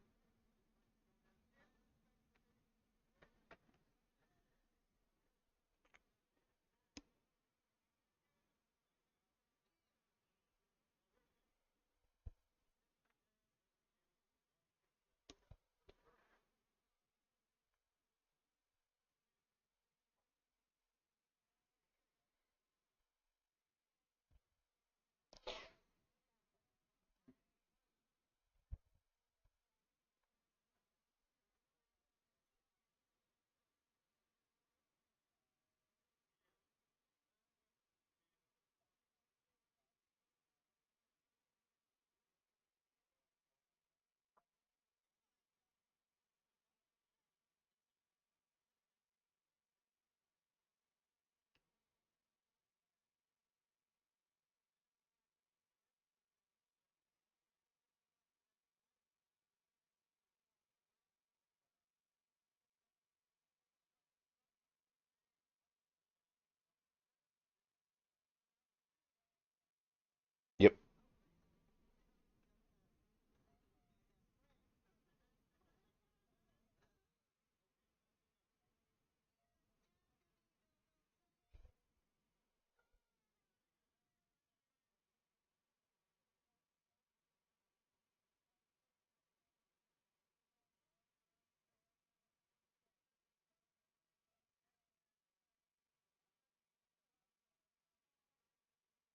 Yep.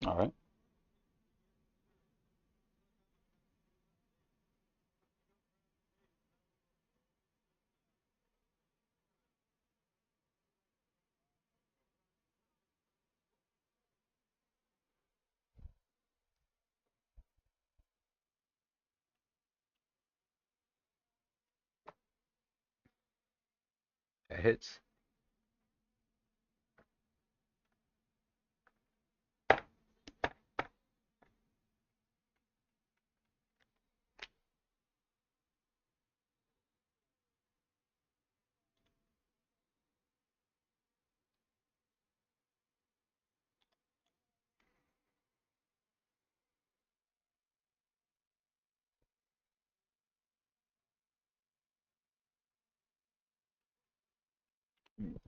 All right. That hits.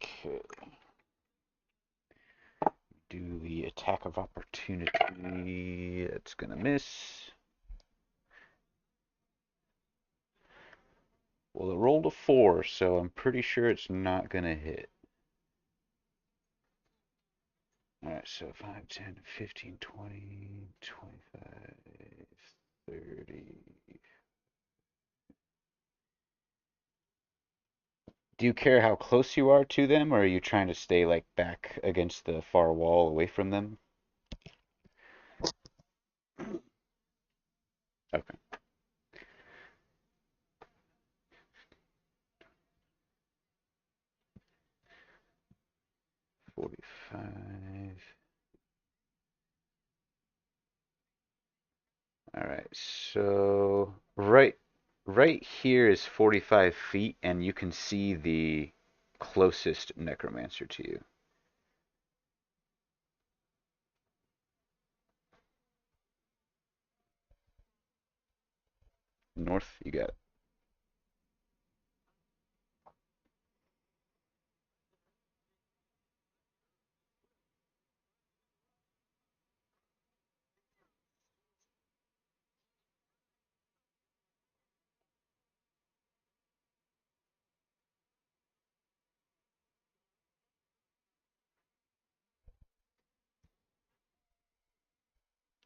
Okay. Do the attack of opportunity. That's gonna miss. Well, it rolled a 4, so I'm pretty sure it's not gonna hit. Alright, so 5, 10, 15, 20, 25, 30. Do you care how close you are to them, or are you trying to stay like back against the far wall away from them? Okay. 45. right, so right here is 45 feet, and you can see the closest necromancer to you. North, you got it.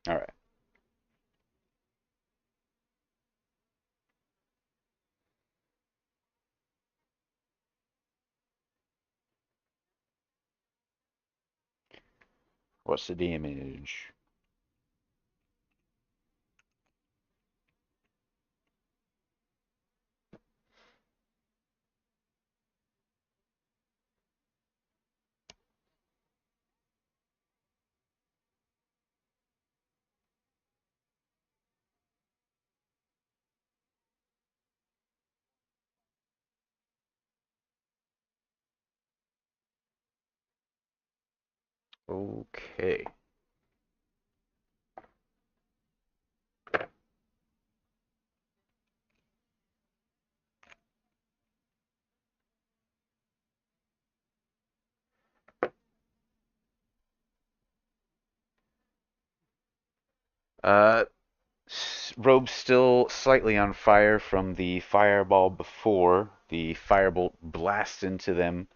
All right. What's the damage? Okay. Uh, Robe's still slightly on fire from the fireball before. The firebolt blasts into them.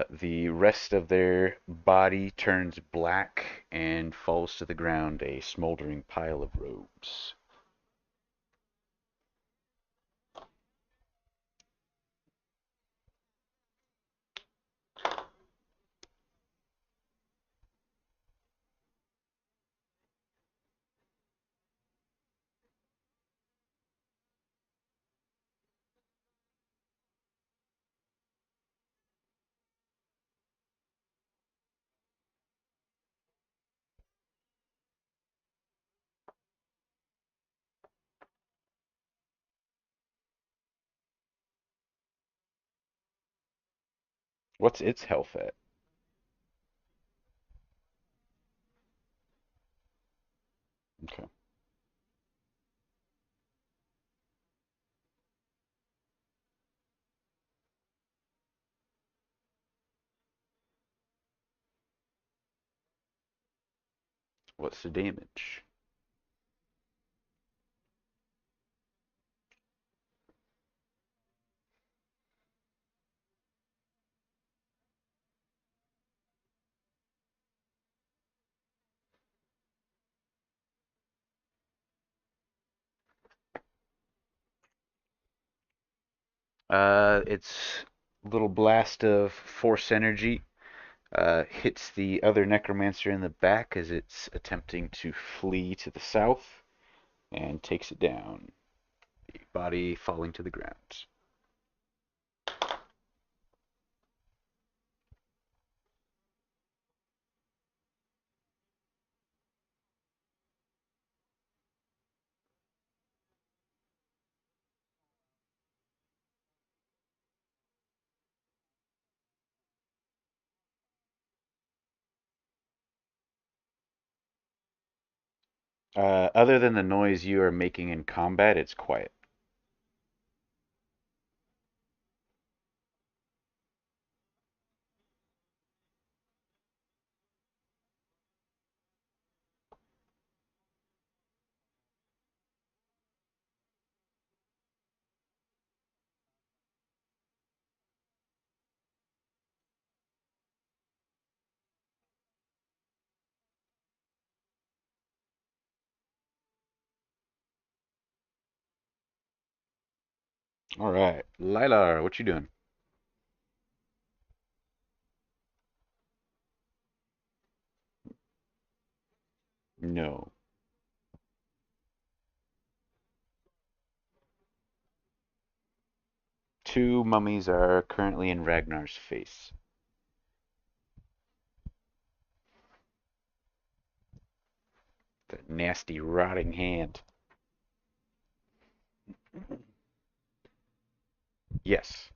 The rest of their body turns black and falls to the ground, a smoldering pile of robes. What's its health at? Okay. What's the damage? Its little blast of force energy hits the other necromancer in the back as it's attempting to flee to the south and takes it down, the body falling to the ground. Other than the noise you are making in combat, it's quiet. All right, Lilar, what you doing? No. Two mummies are currently in Ragnar's face. nasty, rotting hand. Yes.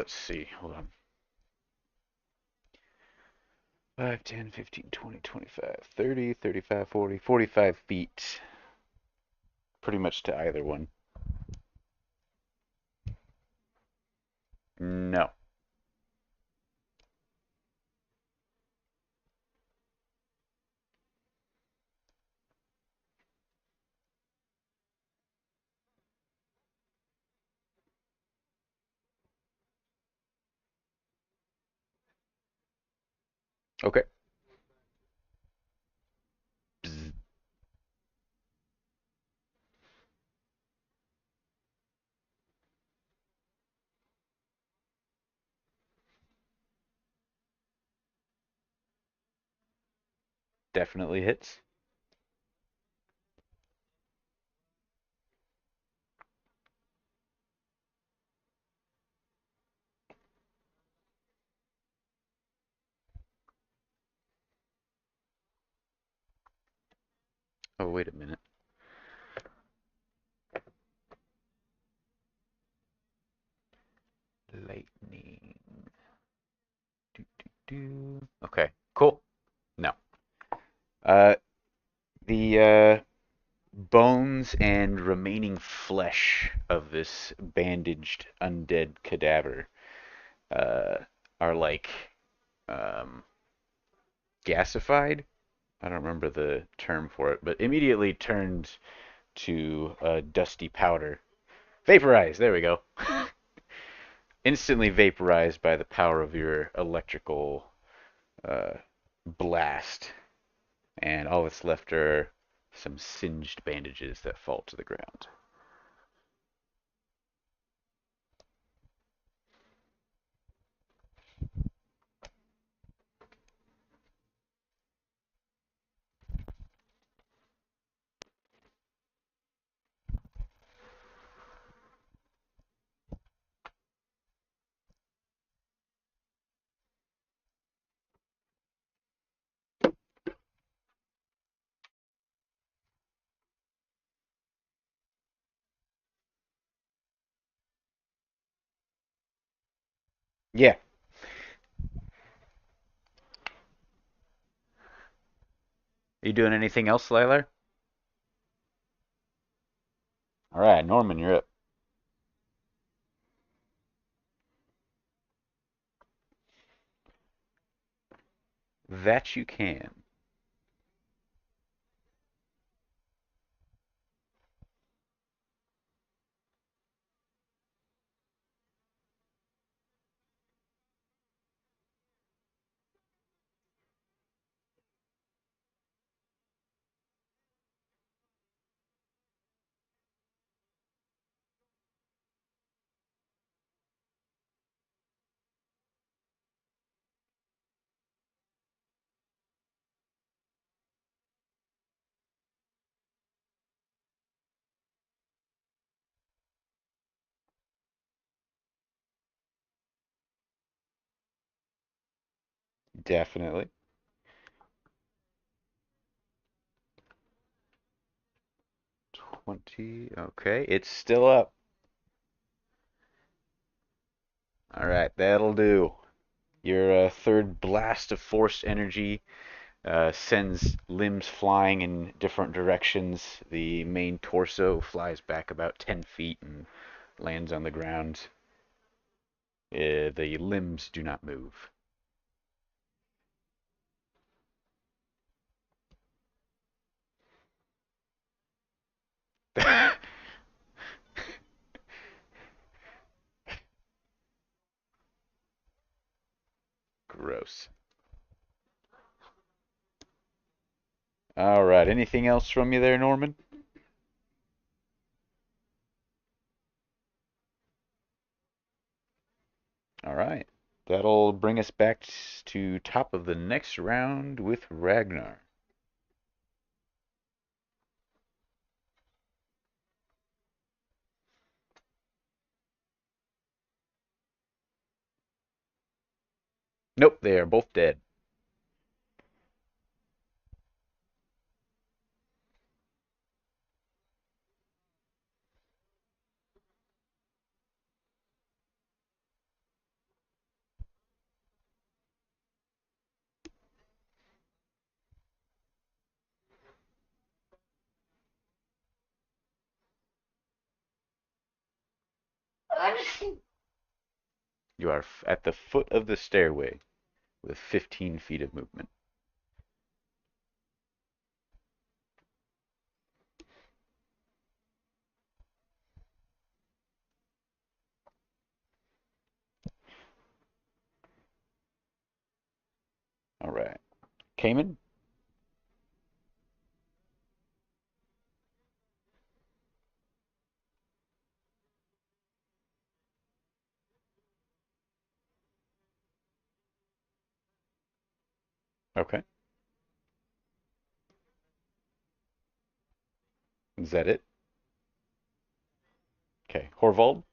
Let's see. Hold on. 5, 10, 15, 20, 25, 30, 35, 40, 45 feet. Pretty much to either one. No. Okay. Bzz. Definitely hits. Oh, wait a minute. Lightning. Do, do, do. Okay, cool. No. Uh, the bones and remaining flesh of this bandaged undead cadaver uh, are like um, gasified. I don't remember the term for it, but immediately turned to dusty powder. Vaporized, there we go. Instantly vaporized by the power of your electrical uh, blast. And all that's left are some singed bandages that fall to the ground. Yeah. Are you doing anything else, Lilar? All right, Norman, you're up. That you can. Definitely. 20. Okay, it's still up. All right, that'll do. Your third blast of force energy sends limbs flying in different directions. The main torso flies back about 10 feet and lands on the ground. The limbs do not move. Gross. All right, anything else from you there, Norman? All right. That'll bring us back to top of the next round with Ragnar. Nope, they are both dead. You are at the foot of the stairway with 15 feet of movement. All right. Cayman? Okay. Is that it? Okay. Horvald?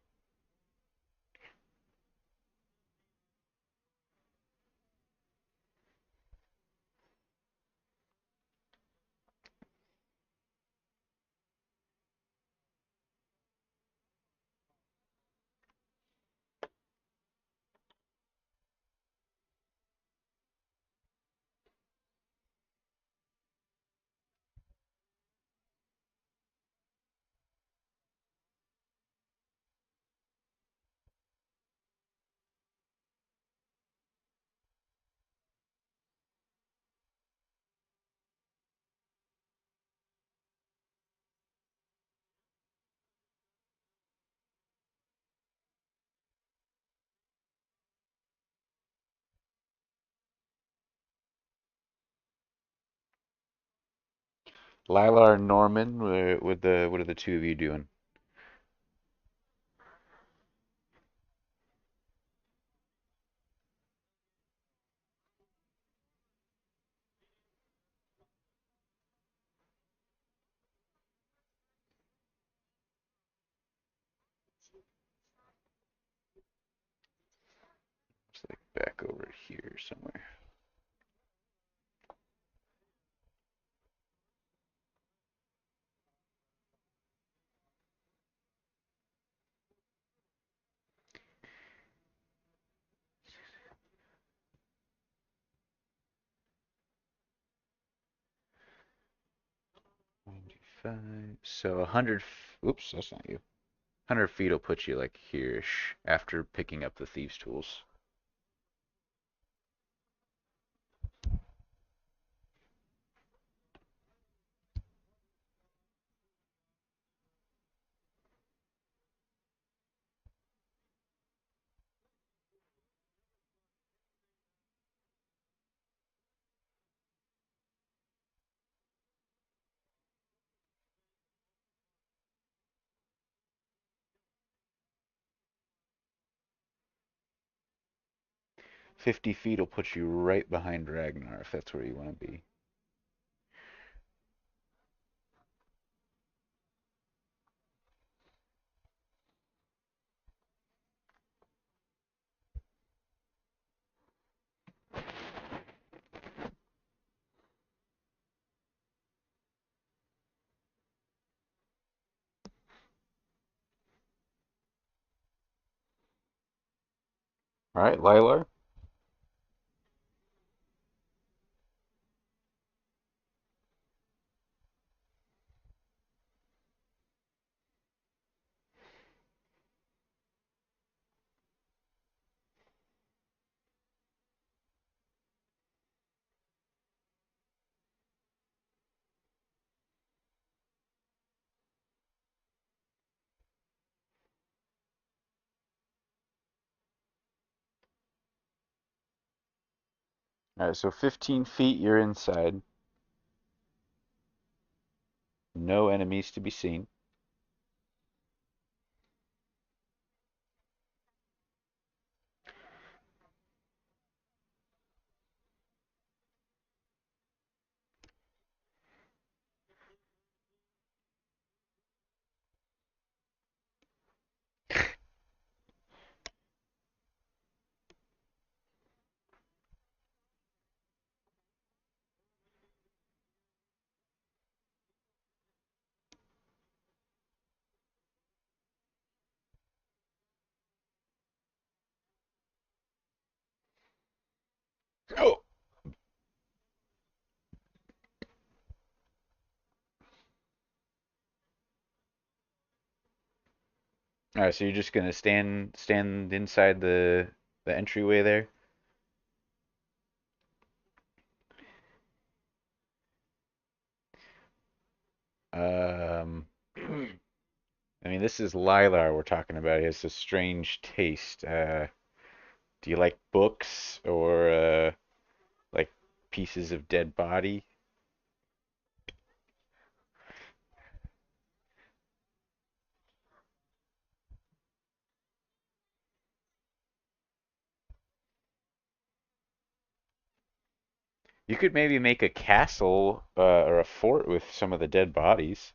Lilar and Norman? What are the two of you doing? It's like back over here somewhere. 95. So 100. Oops, that's not you. 100 feet will put you like here-ish after picking up the thieves' tools. Fifty feet will put you right behind Ragnar if that's where you want to be. All right, Lilar. All right, so 15 feet, you're inside. No enemies to be seen. All right, so you're just gonna stand inside the entryway there. Um, I mean, this is Lilar we're talking about. He has a strange taste. Do you like books or like pieces of dead body? You could maybe make a castle or a fort with some of the dead bodies.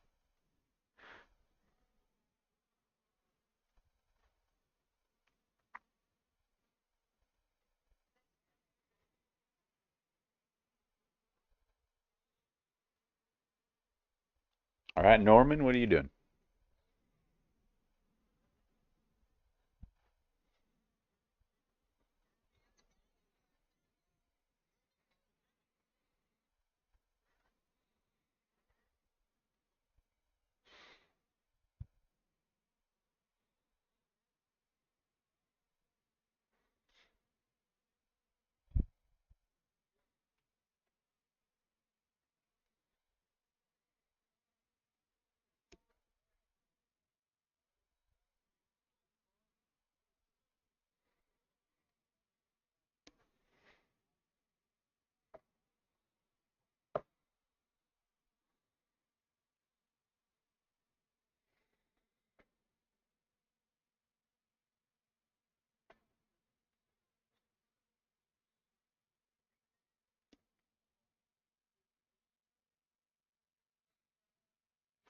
All right, Norman, what are you doing?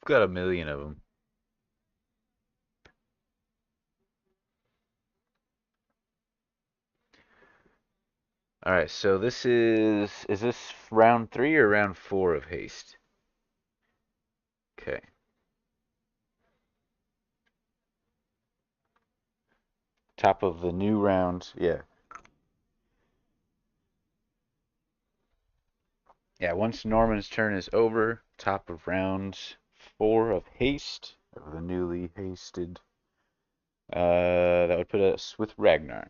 I've got a million of them. All right, so is this round three or round four of haste? Okay. Top of the new round. Yeah. Yeah, once Norman's turn is over, top of round four of haste, of the newly hasted, that would put us with Ragnar.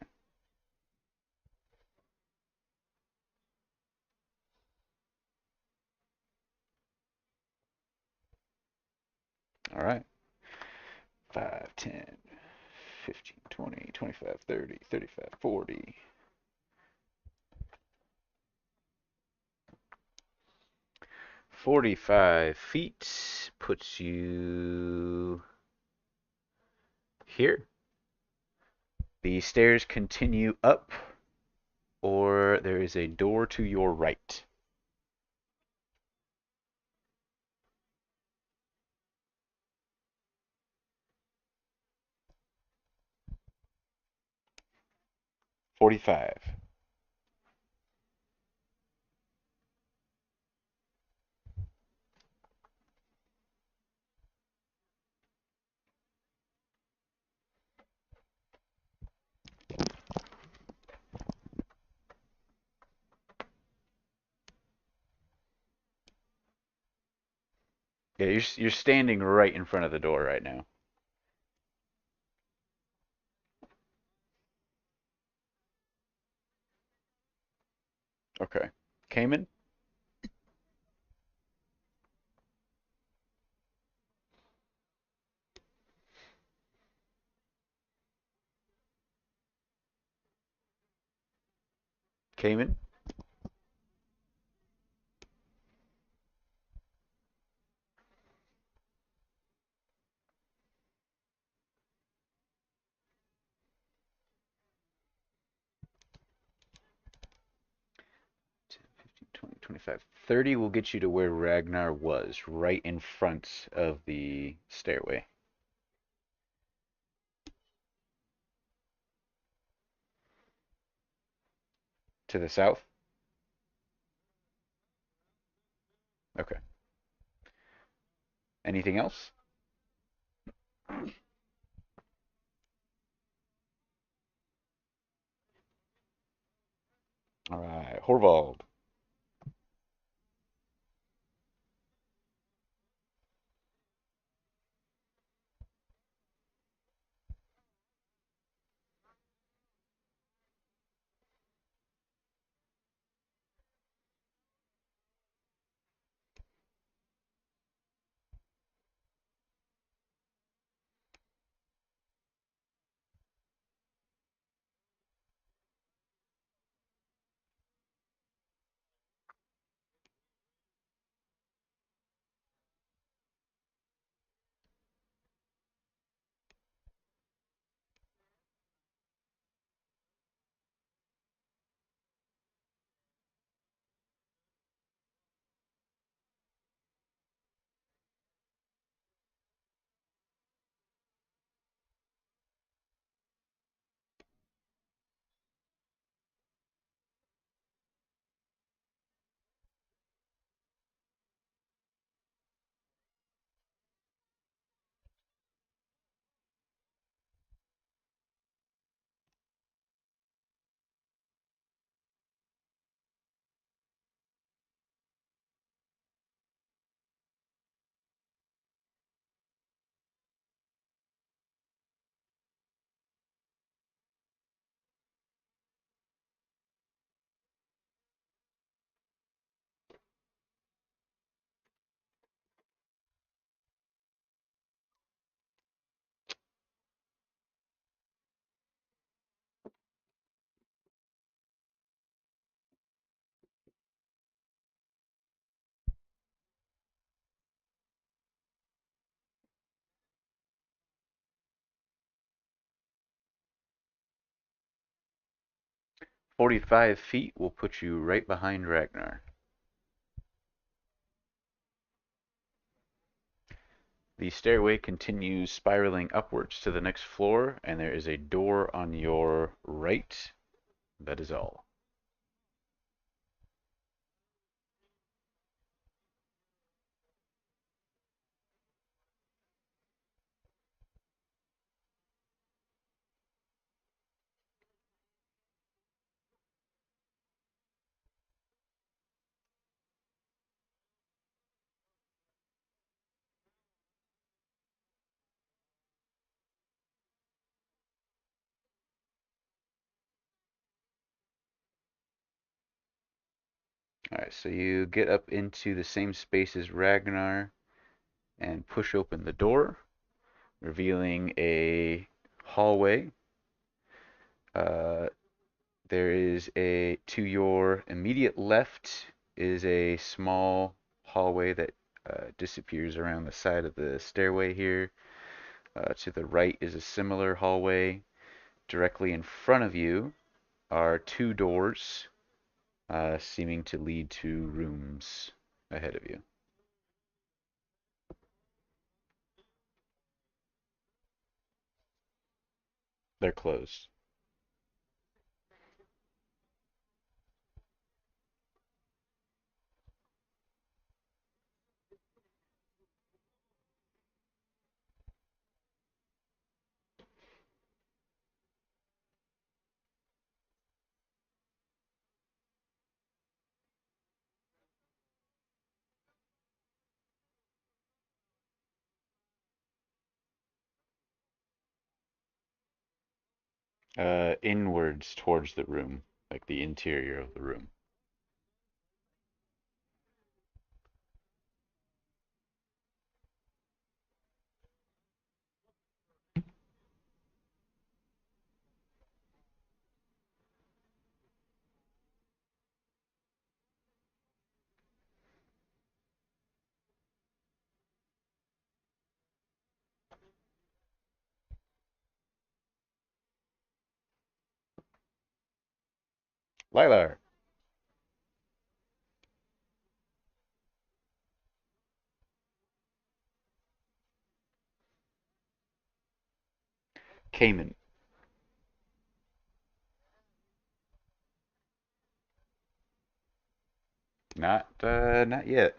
All right. 5, 10, 15, 20, 25, 30, 35, 40. 45 feet puts you here. The stairs continue up, or there is a door to your right. 45. Yeah, you're standing right in front of the door right now. Okay. Cayman? Cayman? 10, 15, 20, 25, 30 will get you to where Ragnar was, right in front of the stairway. To the south? Okay. Anything else? All right. Horvald. 45 feet will put you right behind Ragnar. The stairway continues spiraling upwards to the next floor, and there is a door on your right. That is all. Alright, so you get up into the same space as Ragnar and push open the door, revealing a hallway. Uh, there is to your immediate left is a small hallway that disappears around the side of the stairway here. To the right is a similar hallway. Directly in front of you are two doors, seeming to lead to rooms ahead of you. They're closed. Inwards towards the room, like the interior of the room. Lilar, Cayman. Not yet.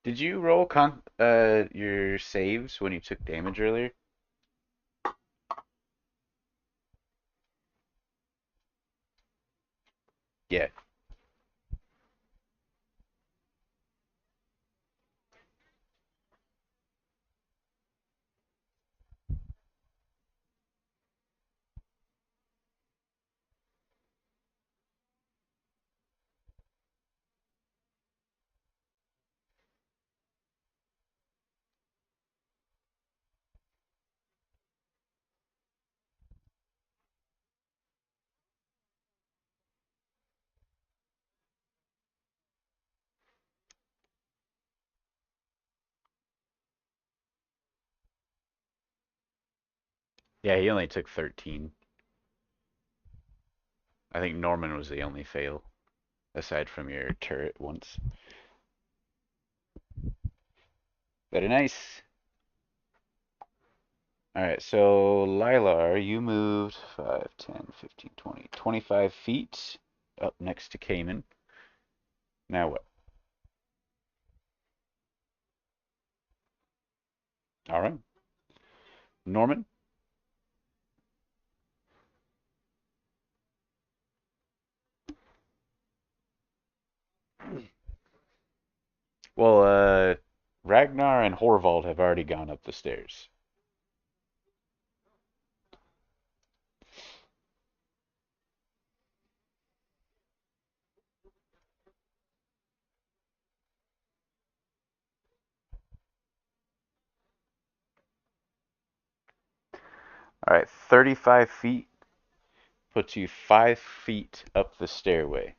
Did you roll your saves when you took damage earlier? Yeah. Yeah, he only took 13. I think Norman was the only fail, aside from your turret once. Very nice. Alright, so Lilar, you moved 5, 10, 15, 20, 25 feet up next to Cayman. Now what? Alright. Norman? Well, Ragnar and Horvald have already gone up the stairs. All right, 35 feet puts you 5 feet up the stairway.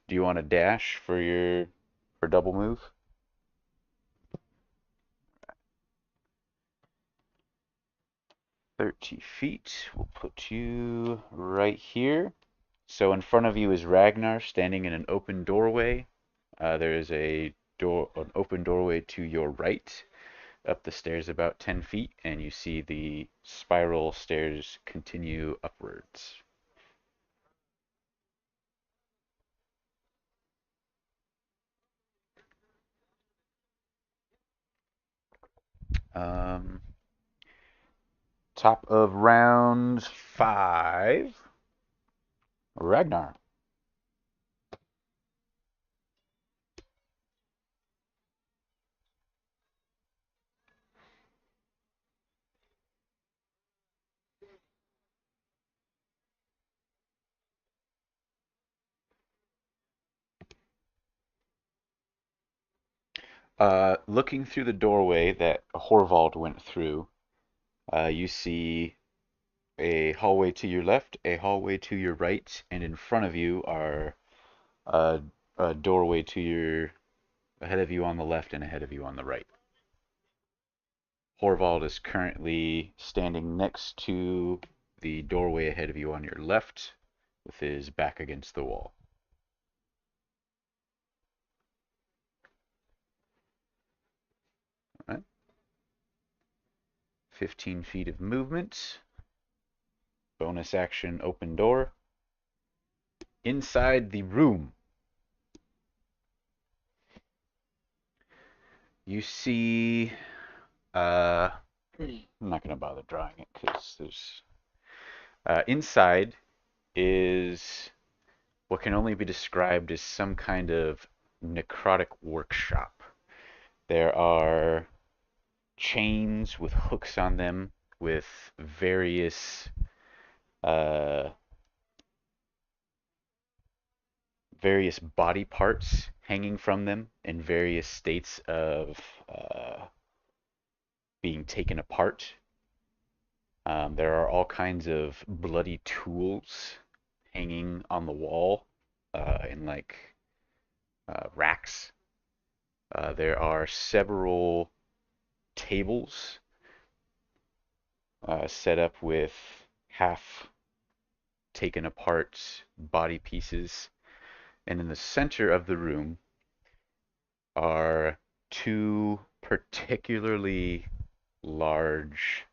Do you want to dash for your for double move? 30 feet will put you right here. So in front of you is Ragnar standing in an open doorway. There is an open doorway to your right, up the stairs about 10 feet, and you see the spiral stairs continue upwards. Um, Top of round 5, Ragnar. Looking through the doorway that Horvald went through, you see a hallway to your left, a hallway to your right, and in front of you are a, a doorway to your ahead of you on the left and ahead of you on the right. Horvald is currently standing next to the doorway ahead of you on your left with his back against the wall. All right. 15 feet of movement. Bonus action, open door. Inside the room, you see. I'm not going to bother drawing it because there's. Inside is what can only be described as some kind of necrotic workshop. There are chains with hooks on them with uh, various body parts hanging from them in various states of being taken apart. There are all kinds of bloody tools hanging on the wall in like racks. There are several tables set up with half taken apart body pieces. And in the center of the room are two particularly large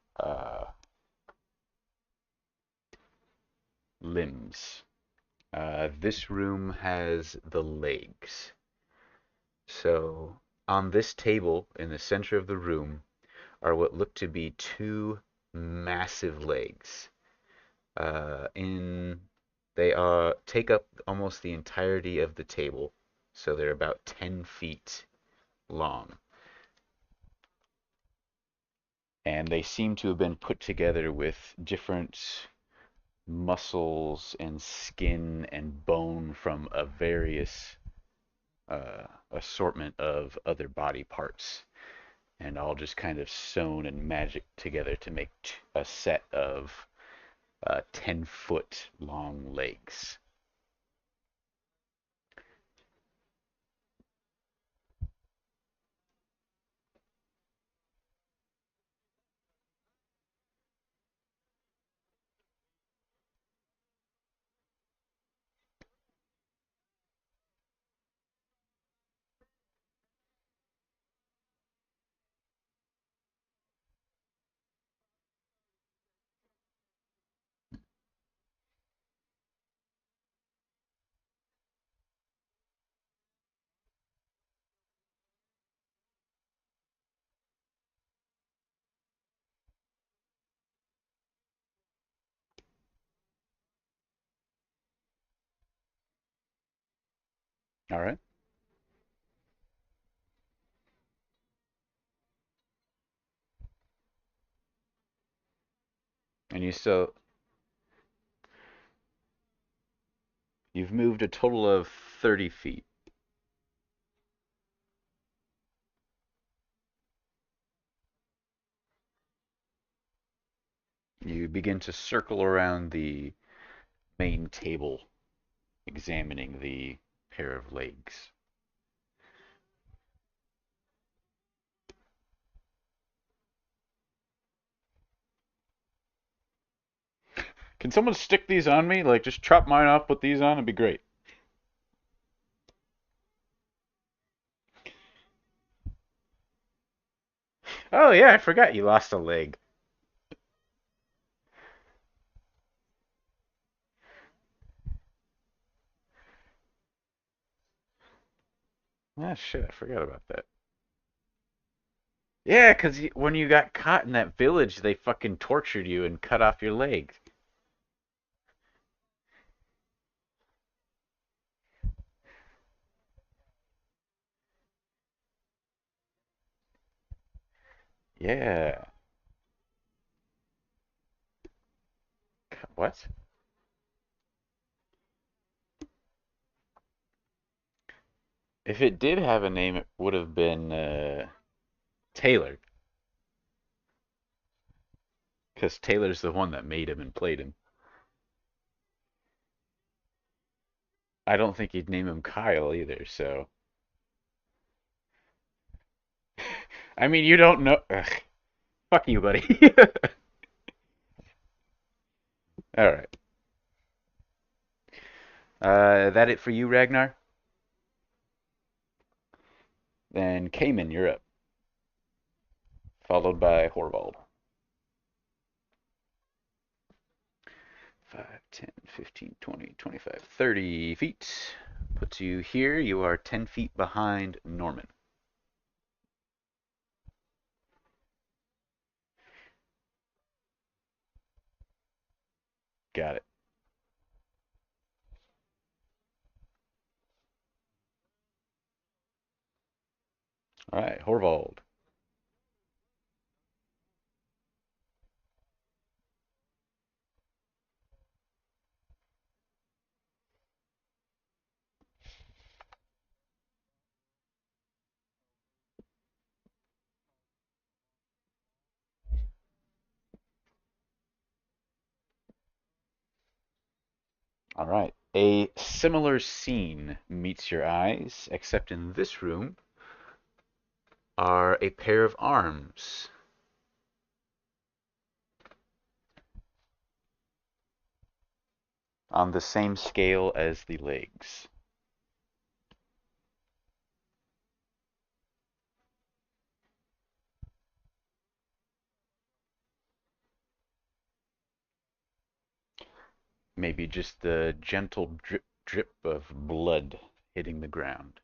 limbs. This room has the legs. So on this table in the center of the room are what look to be two massive legs. In They take up almost the entirety of the table, so they're about 10 feet long. And they seem to have been put together with different muscles and skin and bone from a various assortment of other body parts, and all just kind of sewn and magic together to make a set of 10-foot long legs. All right. And you've moved a total of 30 feet. You begin to circle around the main table, examining the pair of legs. Can someone stick these on me? Like, just chop mine off, put these on, it'd be great. Oh, yeah, I forgot you lost a leg. Ah, shit, I forgot about that. Yeah, because when you got caught in that village, they fucking tortured you and cut off your legs. Yeah. What? If it did have a name, it would have been Taylor, because Taylor's the one that made him and played him. I don't think he'd name him Kyle either, so. I mean, you don't know. Ugh, fuck you, buddy. All right. That it for you, Ragnar? Then Cayman, you're up. Followed by Horvald. 5, 10, 15, 20, 25, 30 feet. Puts you here. You are 10 feet behind Norman. Got it. All right, Horvald. All right. A similar scene meets your eyes, except in this room are a pair of arms on the same scale as the legs. Maybe just the gentle drip drip of blood hitting the ground.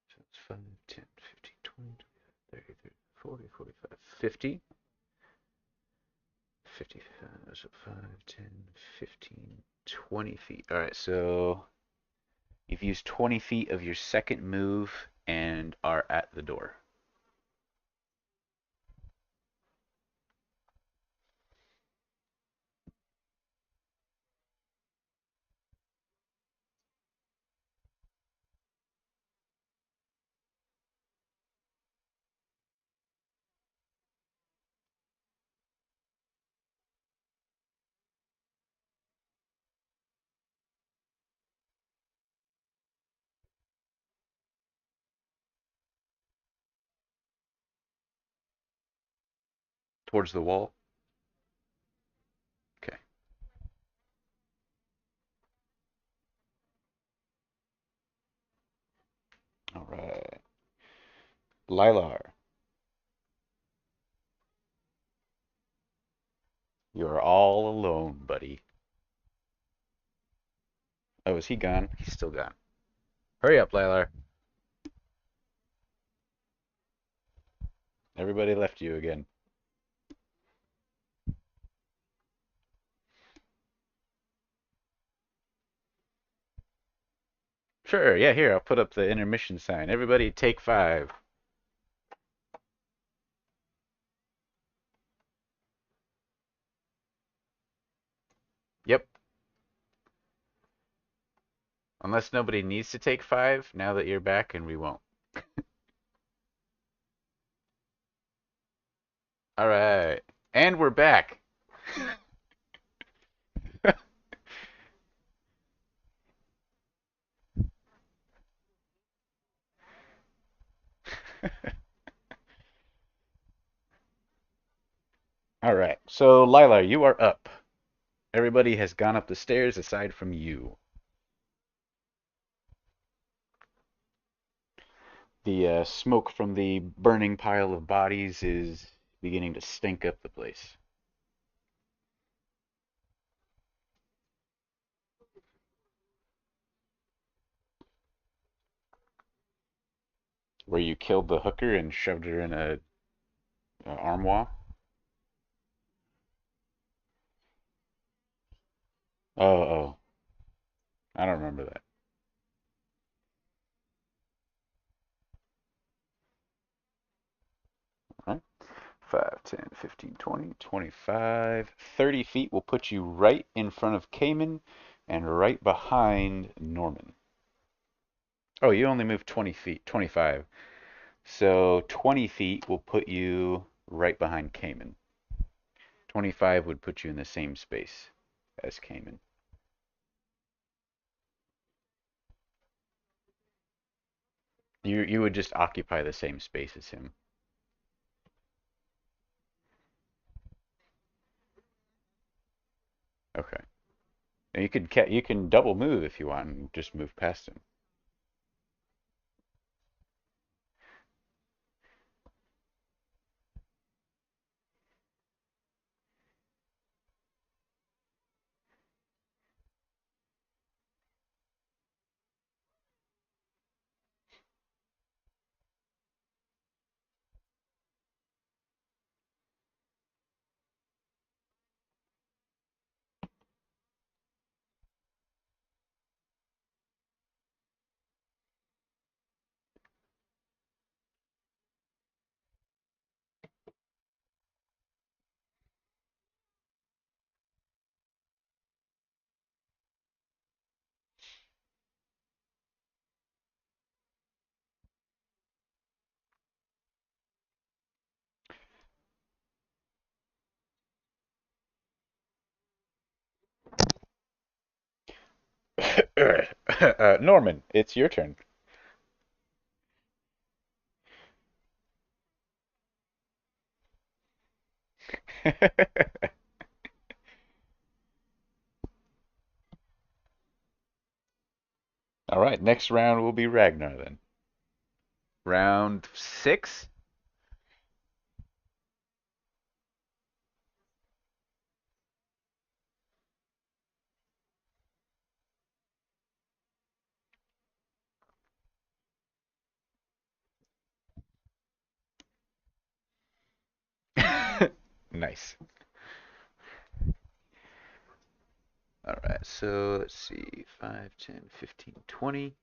So it's 5, 10, 15, 20, 30, 30, 40, 45, 50. 55, so 5, 10, 15, 20 feet. All right, so you've used 20 feet of your second move and are at the door. Towards the wall? Okay. All right. Lilar, you're all alone, buddy. Oh, is he gone? He's still gone. Hurry up, Lilar. Everybody left you again. Sure, yeah, here, I'll put up the intermission sign. Everybody take 5. Yep. Unless nobody needs to take 5 now that you're back, and we won't. All right. And we're back. All right. So, Lila, you are up. Everybody has gone up the stairs aside from you. The smoke from the burning pile of bodies is beginning to stink up the place. Where you killed the hooker and shoved her in a armoire? Oh, oh. I don't remember that. All right. 5, 10, 15, 20, 25, 30 feet will put you right in front of Cayman and right behind Norman. Oh, you only moved 20 feet, 25. So 20 feet will put you right behind Cayman. 25 would put you in the same space as Cayman. You would just occupy the same space as him. Okay. And you can double move if you want and just move past him. Norman, it's your turn. All right, next round will be Ragnar then. Round 6? Nice. All right, so let's see. 5, 10, 15, 20,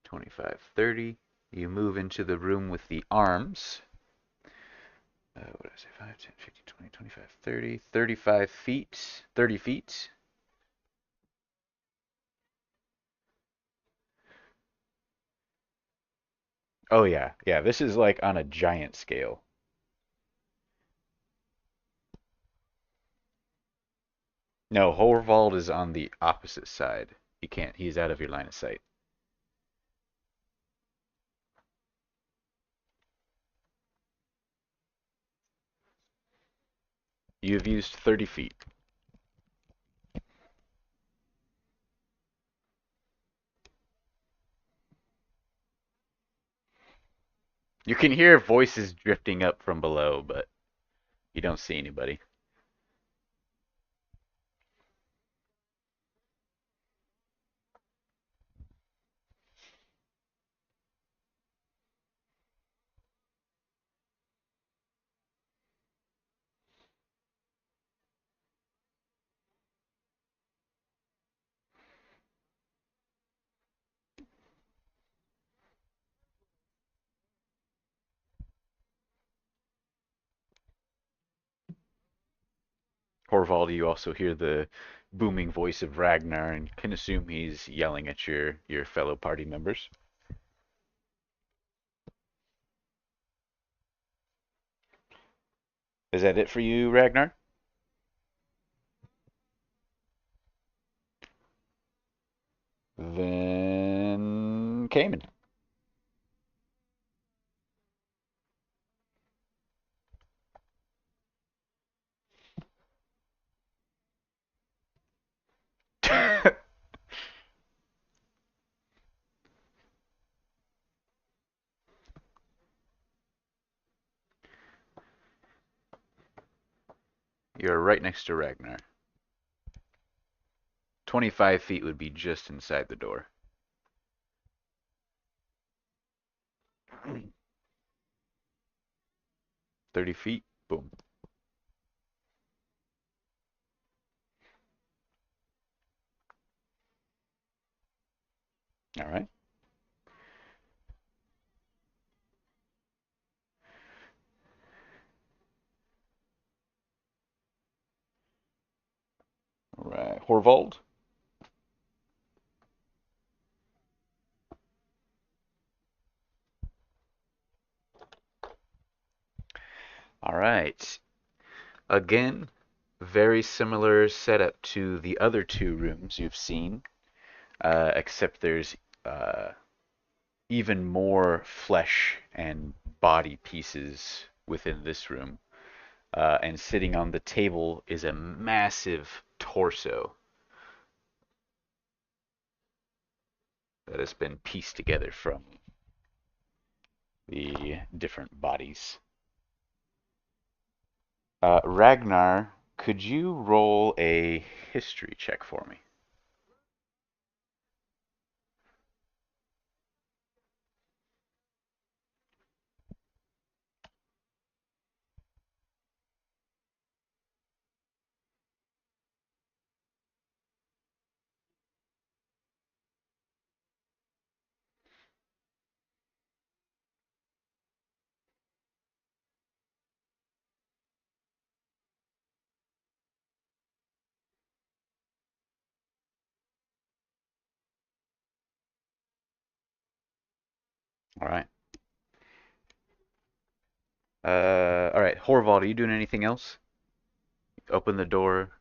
25, 30. You move into the room with the arms. What did I say? 5, 10, 15, 20, 25, 30. 35 feet. 30 feet. Oh, yeah. Yeah, this is like on a giant scale. No, Horvald is on the opposite side. He can't. He's out of your line of sight. You've used 30 feet. You can hear voices drifting up from below, but you don't see anybody. Horval, you also hear the booming voice of Ragnar and can assume he's yelling at your fellow party members. Is that it for you, Ragnar? Then Cayman. You're right next to Ragnar. 25 feet would be just inside the door. 30 feet, boom. All right. All right. Horvald. All right. Again, very similar setup to the other two rooms you've seen, except there's uh, even more flesh and body pieces within this room. And sitting on the table is a massive torso that has been pieced together from the different bodies. Ragnar, could you roll a history check for me? All right. All right. Horval, are you doing anything else? Open the door.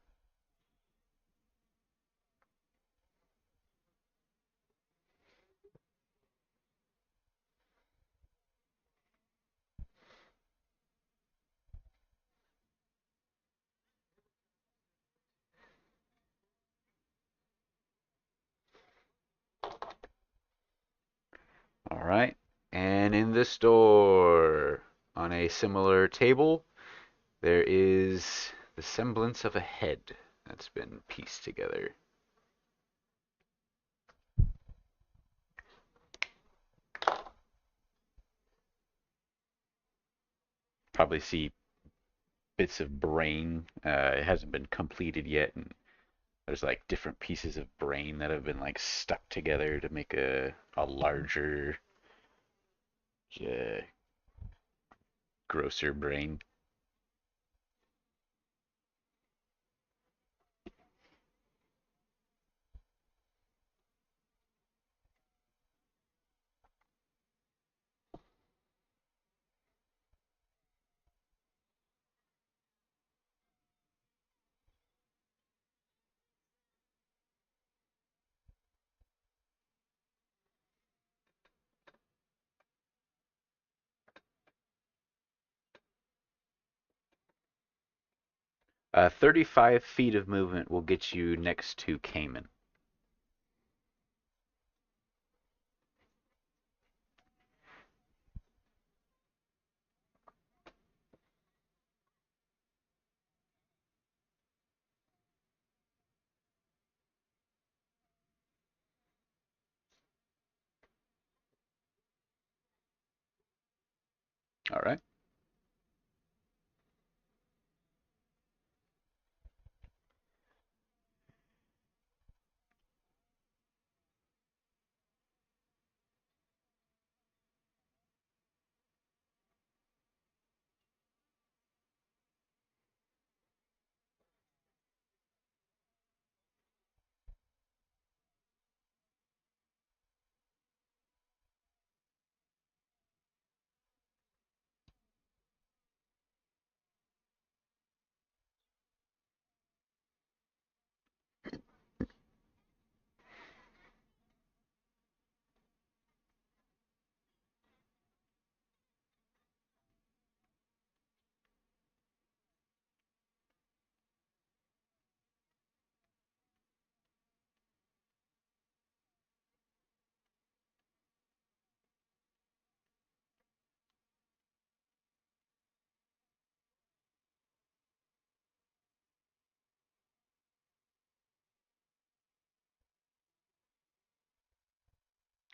All right. And in this door, on a similar table, there is the semblance of a head that's been pieced together. Probably see bits of brain. It hasn't been completed yet, and there's like different pieces of brain that have been like stuck together to make a larger, uh, grosser brain. 35 feet of movement will get you next to Cayman. All right.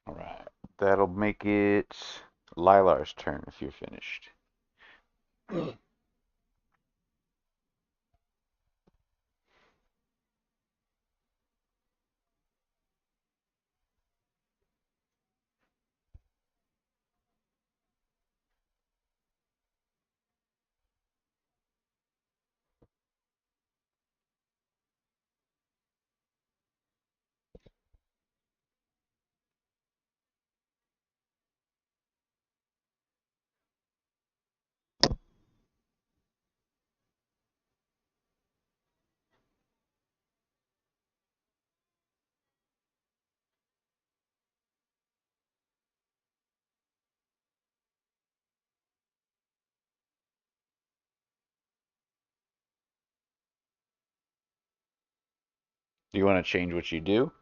All right. That'll make it Lilar's turn if you're finished. Do you want to change what you do?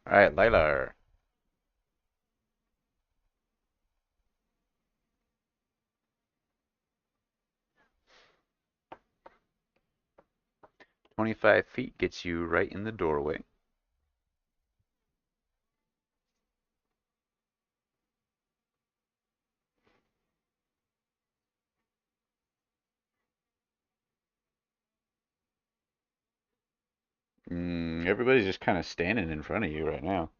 All right, Lilar. 25 feet gets you right in the doorway. Everybody's just kind of standing in front of you right now.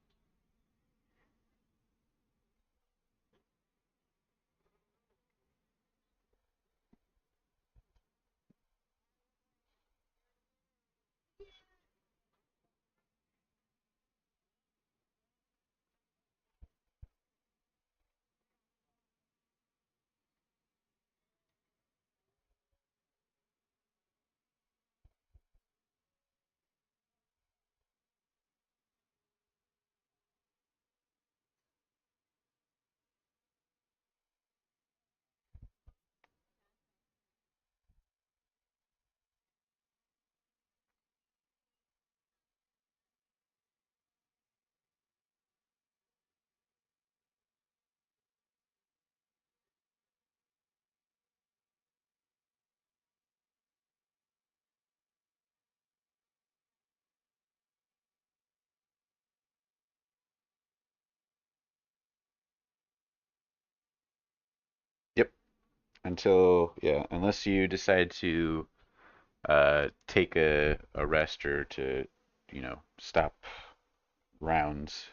unless you decide to take a rest or to, stop rounds,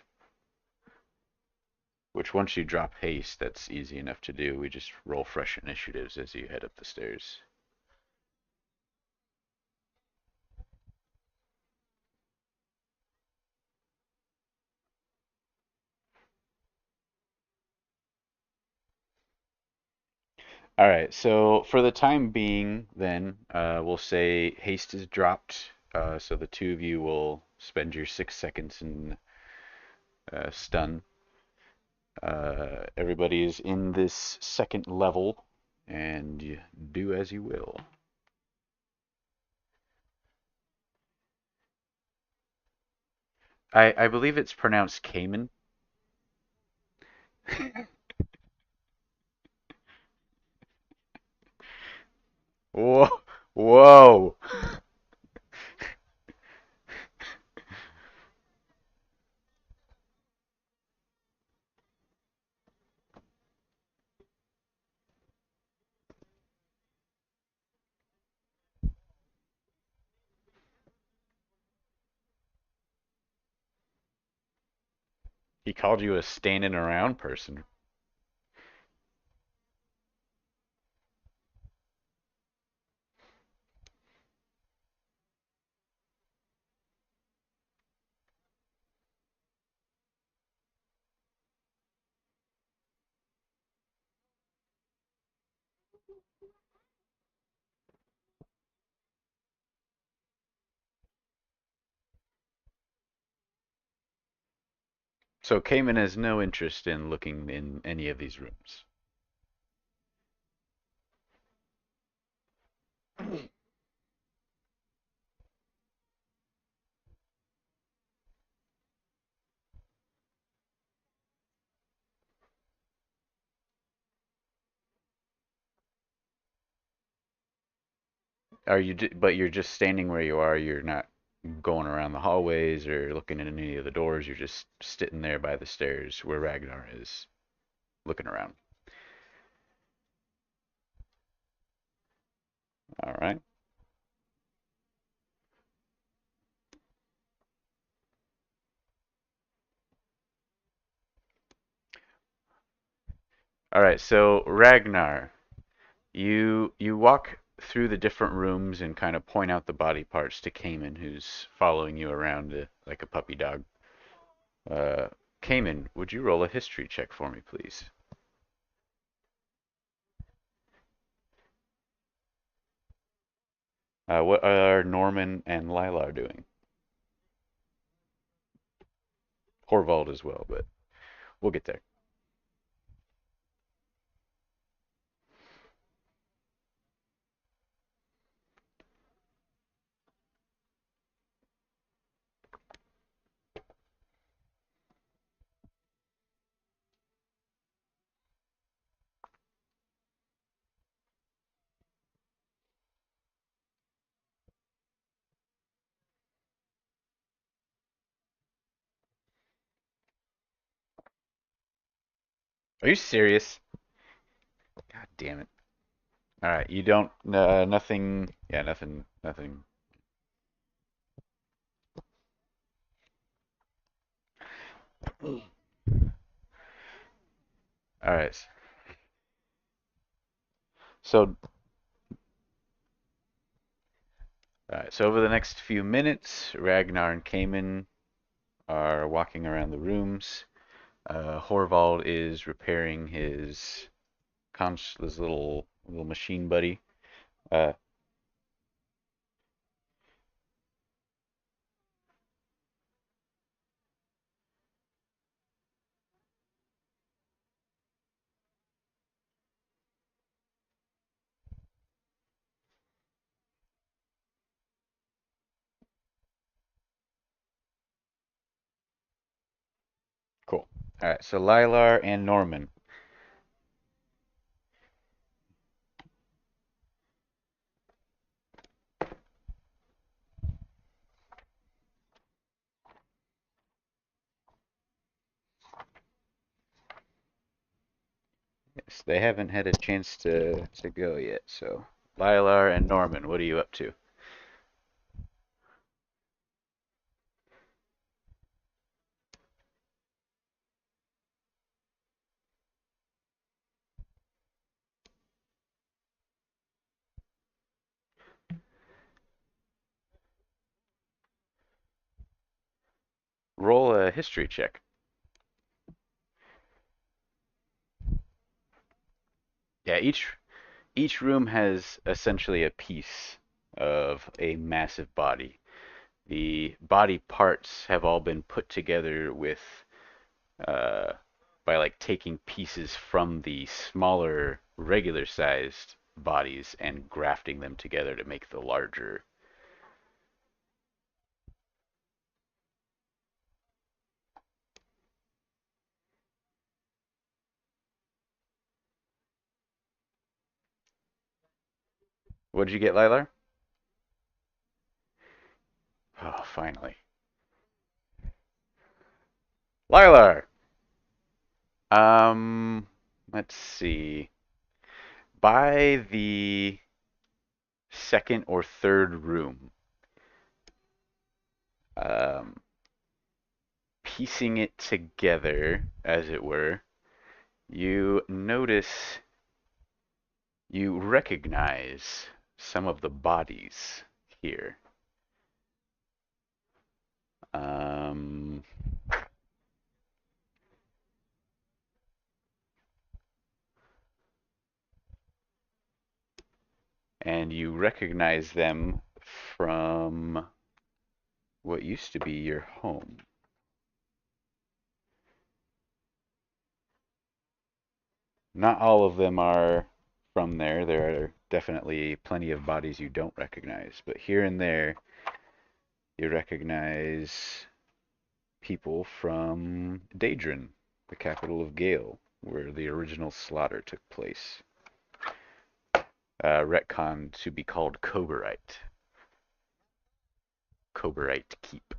which once you drop haste, that's easy enough to do. We just roll fresh initiatives as you head up the stairs. All right, so for the time being, then we'll say haste is dropped. So the two of you will spend your 6 seconds in stun. Everybody is in this second level, and you do as you will. I believe it's pronounced Cayman. Whoa, whoa! He called you a standing around person. So Cayman has no interest in looking in any of these rooms. But you're just standing where you are. You're not going around the hallways or looking in any of the doors. You're just sitting there by the stairs where Ragnar is, looking around. All right. All right. So Ragnar, you walk through the different rooms and kind of point out the body parts to Cayman, who's following you around like a puppy dog. Uh, Cayman, would you roll a history check for me, please? What are Norman and Lilar doing? Horvald as well, but we'll get there. Are you serious? God damn it. All right, you don't, nothing, yeah, nothing, nothing. All right, so, so over the next few minutes, Ragnar and Cayman are walking around the rooms. Horvald is repairing his little machine buddy. Uh, cool. All right, so Lilar and Norman. They haven't had a chance to go yet, so Lilar and Norman, what are you up to? Roll a history check. Yeah, each room has essentially a piece of a massive body. The body parts have all been put together with uh, by like taking pieces from the smaller regular sized bodies and grafting them together to make the larger. What did you get, Lilar? Oh, finally. Lilar! Um, let's see. By the second or third room, um, piecing it together, as it were, you notice, you recognize some of the bodies here. Um, and you recognize them from what used to be your home. Not all of them are from there. There are definitely plenty of bodies you don't recognize, but here and there you recognize people from Daedrin, the capital of Gale, where the original slaughter took place. Retcon to be called Coberite. Coberite Keep.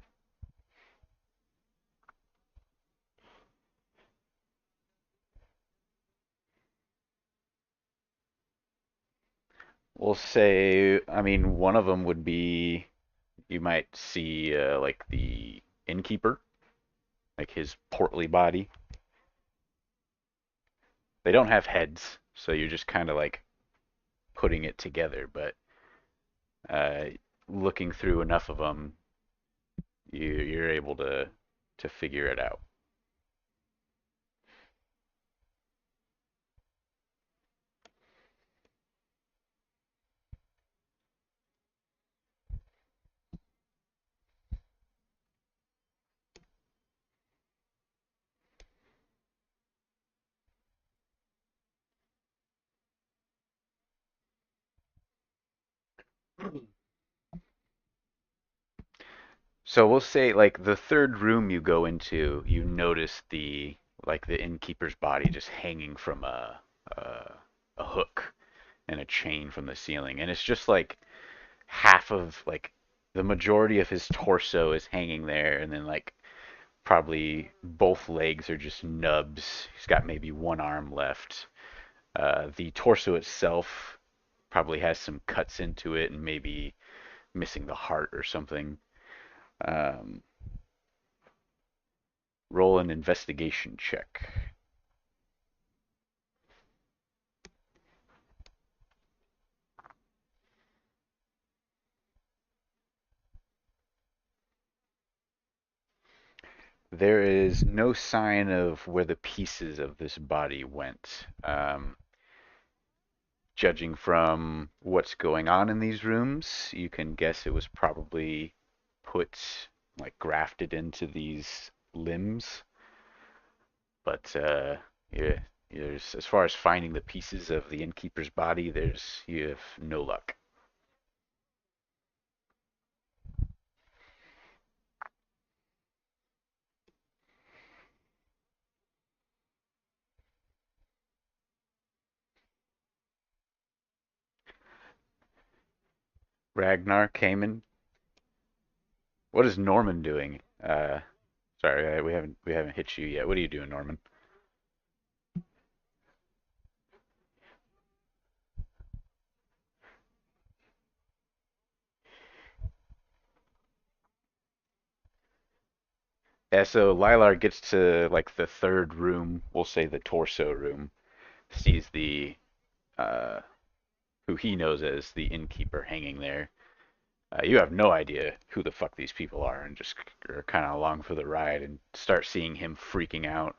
We'll say, I mean, one of them would be you might see like the innkeeper, like his portly body. They don't have heads, so you're just kind of like putting it together. But uh, looking through enough of them, you're able to figure it out. So we'll say like the third room you go into, you notice the like the innkeeper's body just hanging from a hook and a chain from the ceiling, and it's just like half of like the majority of his torso is hanging there, and then like probably both legs are just nubs. He's got maybe one arm left. The torso itself probably has some cuts into it and maybe missing the heart or something. Um, Roll an investigation check. There is no sign of where the pieces of this body went. Judging from what's going on in these rooms, you can guess it was probably put, like, grafted into these limbs. But yeah, there's, as far as finding the pieces of the innkeeper's body, you have no luck. Ragnar, Cayman, what is Norman doing? Sorry, we haven't hit you yet. What are you doing, Norman? Yeah, so Lilar gets to like the third room, we'll say the torso room, sees the uh who he knows as the innkeeper hanging there. You have no idea who the fuck these people are, and just are kind of along for the ride, and start seeing him freaking out,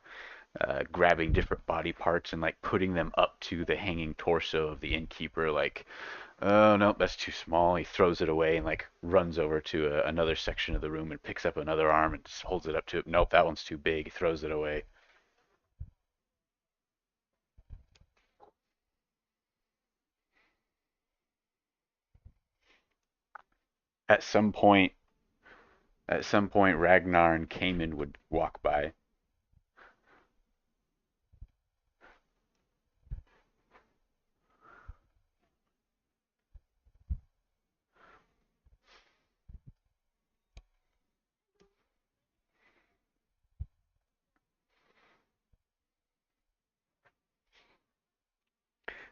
grabbing different body parts and like putting them up to the hanging torso of the innkeeper. Like, oh no, that's too small. He throws it away and like runs over to another section of the room and picks up another arm and just holds it up to it. Nope, that one's too big. He throws it away. At some point, Ragnar and Cayman would walk by.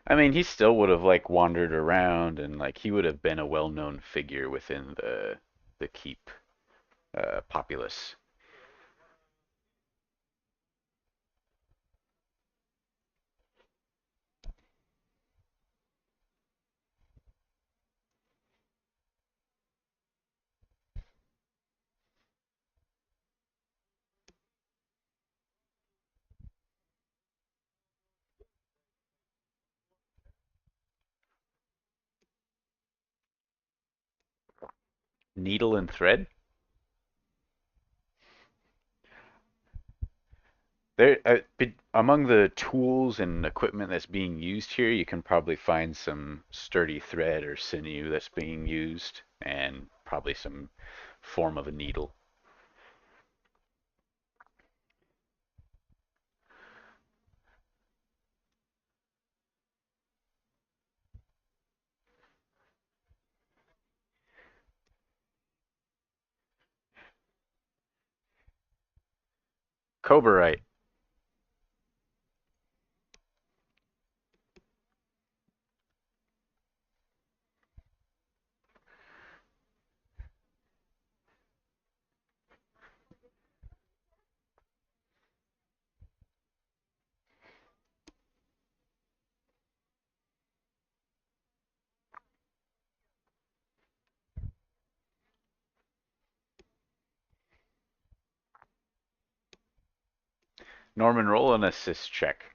I mean, he still would have like wandered around, and like he would have been a well-known figure within the keep populace. Needle and thread. There, among the tools and equipment that's being used here, you can probably find some sturdy thread or sinew that's being used, and probably some form of a needle. Coberite. Norman, roll an assist check.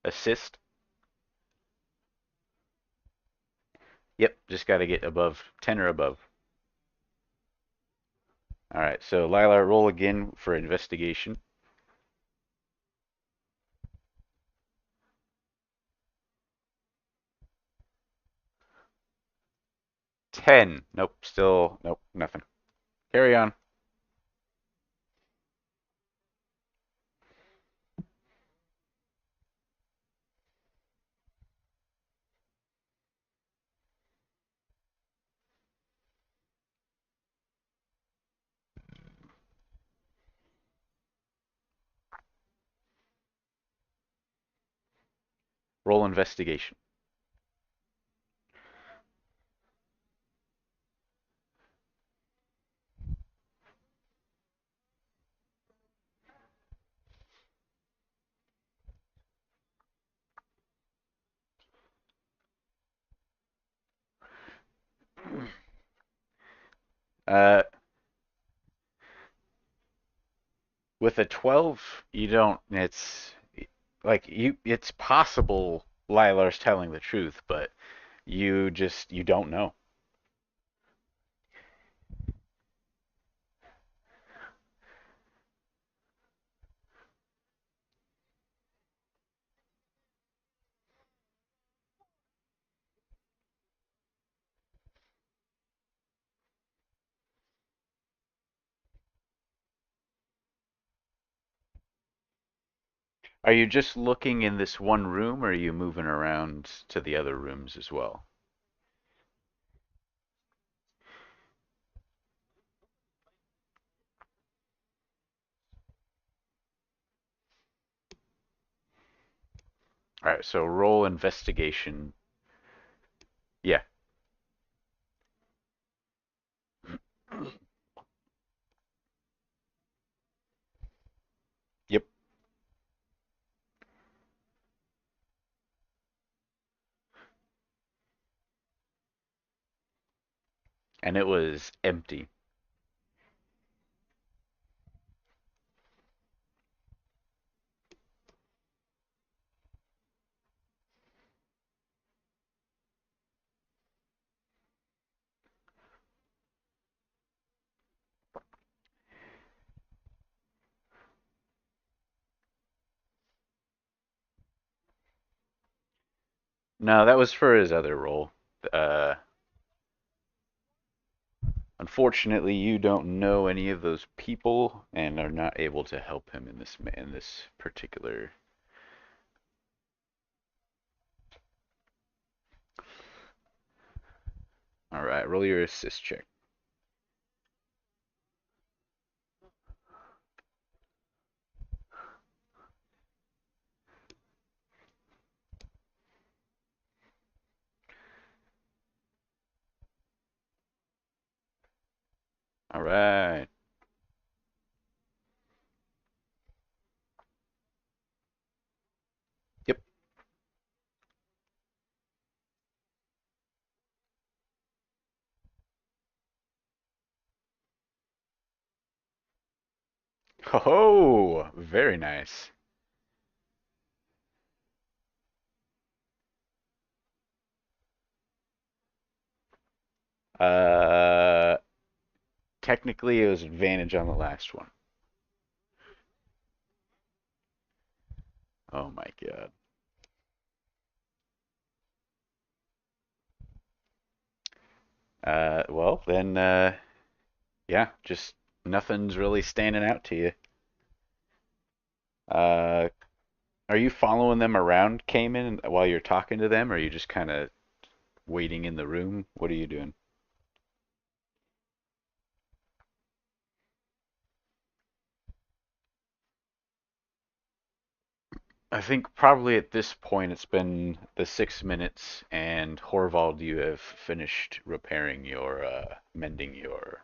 Assist. Yep, just got to get above 10 or above. All right, so Lila, roll again for investigation. 10. Nope, still, nope, nothing. Carry on. Roll investigation. Uh, with a 12, you don't, it's like it's possible Lilar's telling the truth, but you don't know. Are you just looking in this one room, or are you moving around to the other rooms as well? All right, so roll investigation. Yeah. and it was empty. No, that was for his other role. Uh, Unfortunately, you don't know any of those people and are not able to help him in this particular. All right, roll your assist check. All right. Yep. Ho ho! Very nice. Uh, Technically, it was advantage on the last one. Oh my god. Well then, yeah, just nothing's really standing out to you. Uh, are you following them around, Cayman, while you're talking to them, or are you just kind of waiting in the room? What are you doing? I think probably at this point it's been the 6 minutes, and Horvald, you have finished repairing your, mending your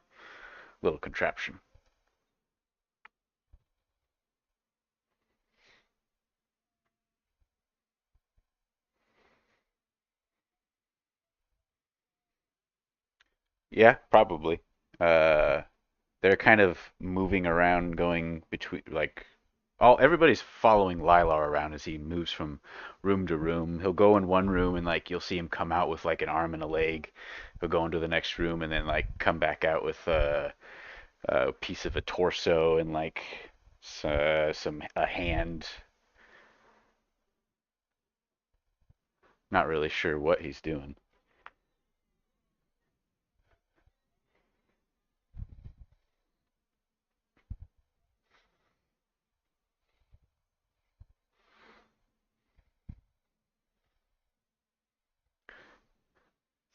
little contraption. Yeah, probably. Uh, they're kind of moving around, going between like all everybody's following Lilar around as he moves from room to room. He'll go in one room and like you'll see him come out with like an arm and a leg. He'll go into the next room and then like come back out with a piece of a torso and like some a hand. Not really sure what he's doing.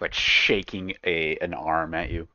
Like shaking a an arm at you.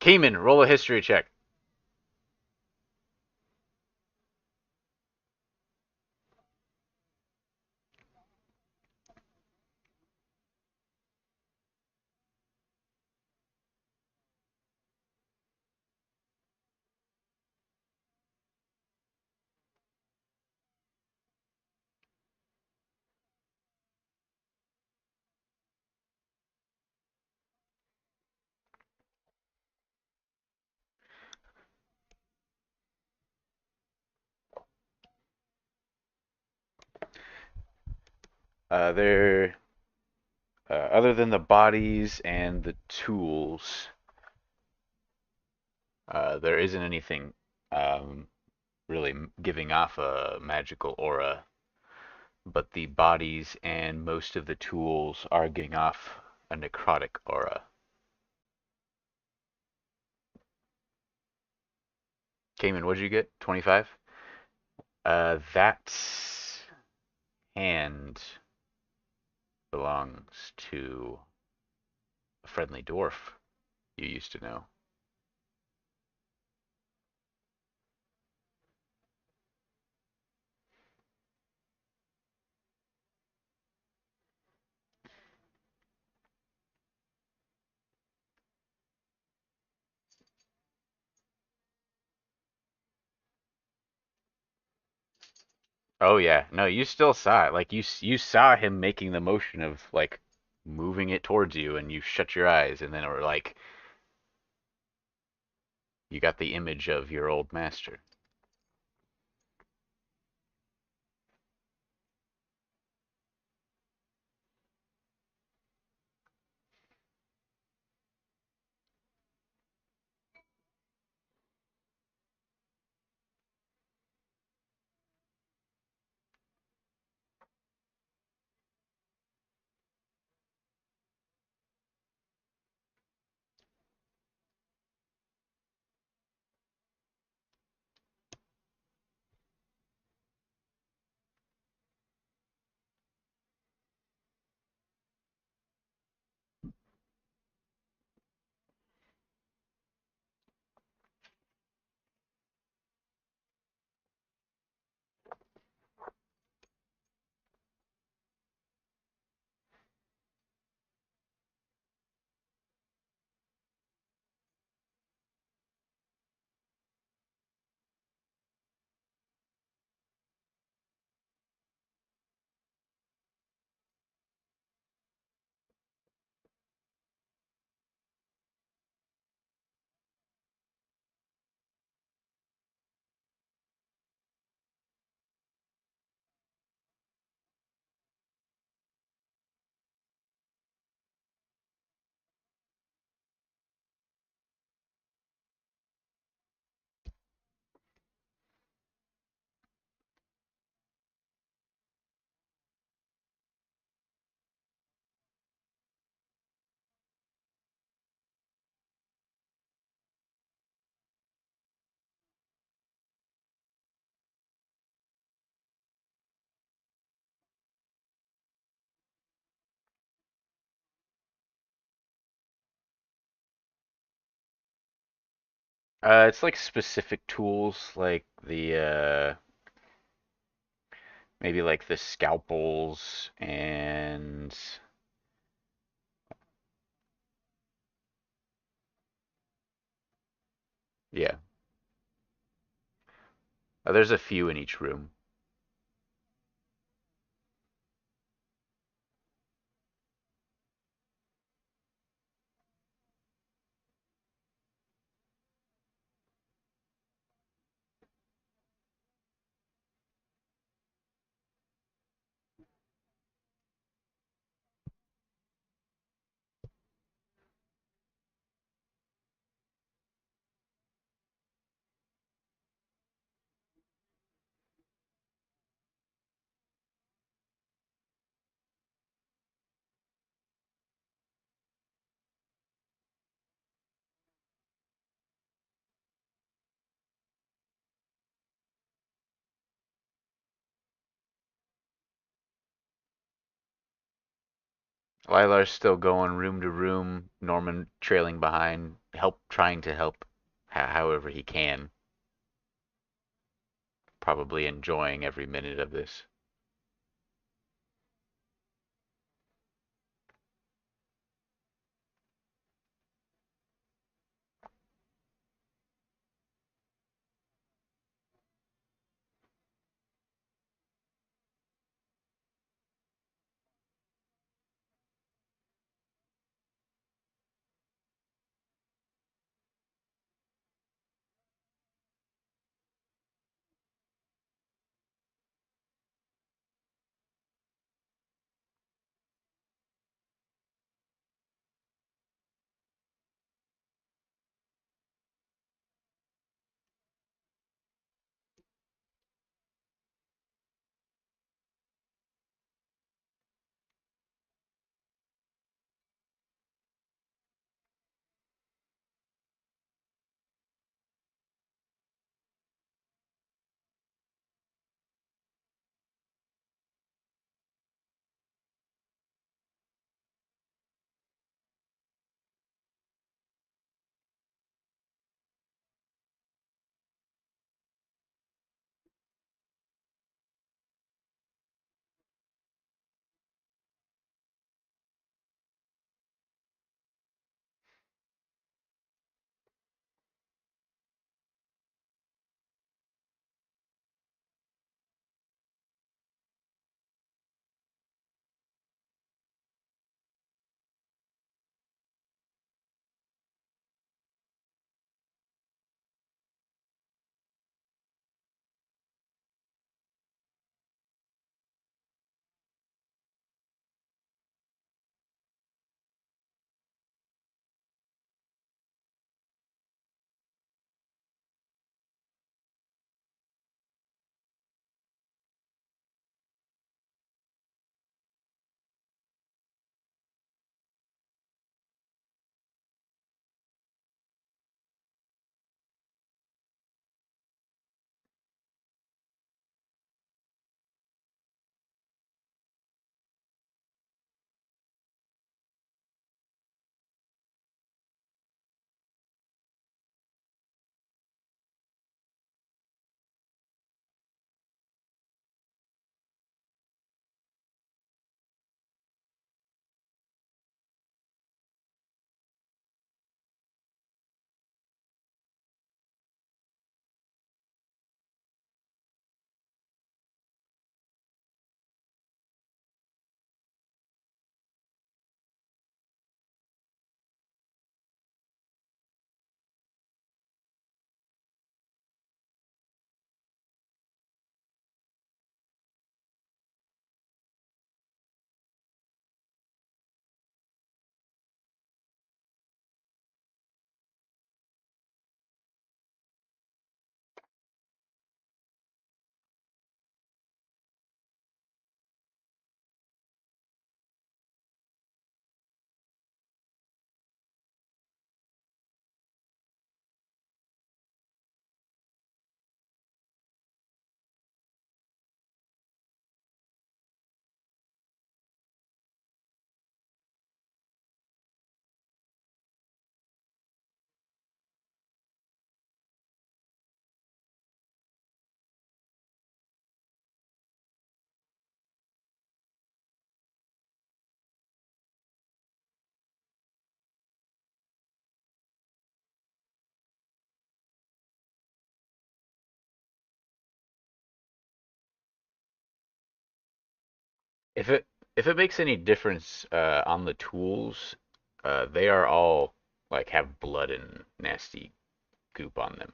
Cayman, roll a history check. There, other than the bodies and the tools, there isn't anything um, really giving off a magical aura, but the bodies and most of the tools are giving off a necrotic aura. Cayman, what'd you get? 25? That hand belongs to a friendly dwarf you used to know. Oh yeah, no, you still saw it. Like you saw him making the motion of like moving it towards you, and you shut your eyes, and then it were like you got the image of your old master. It's like specific tools, like the maybe like the scalpels and yeah. There's a few in each room. Lilar's still going room to room, Norman trailing behind, trying to help however he can, probably enjoying every minute of this. If it makes any difference on the tools, they are all like have blood and nasty goop on them.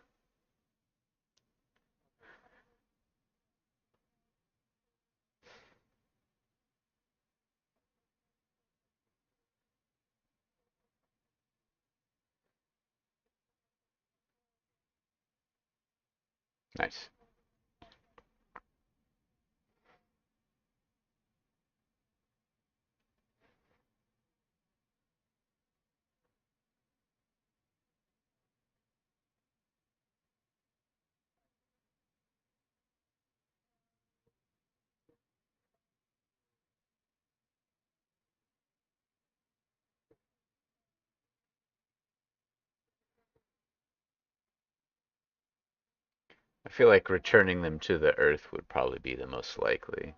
Nice. I feel like returning them to the Earth would probably be the most likely.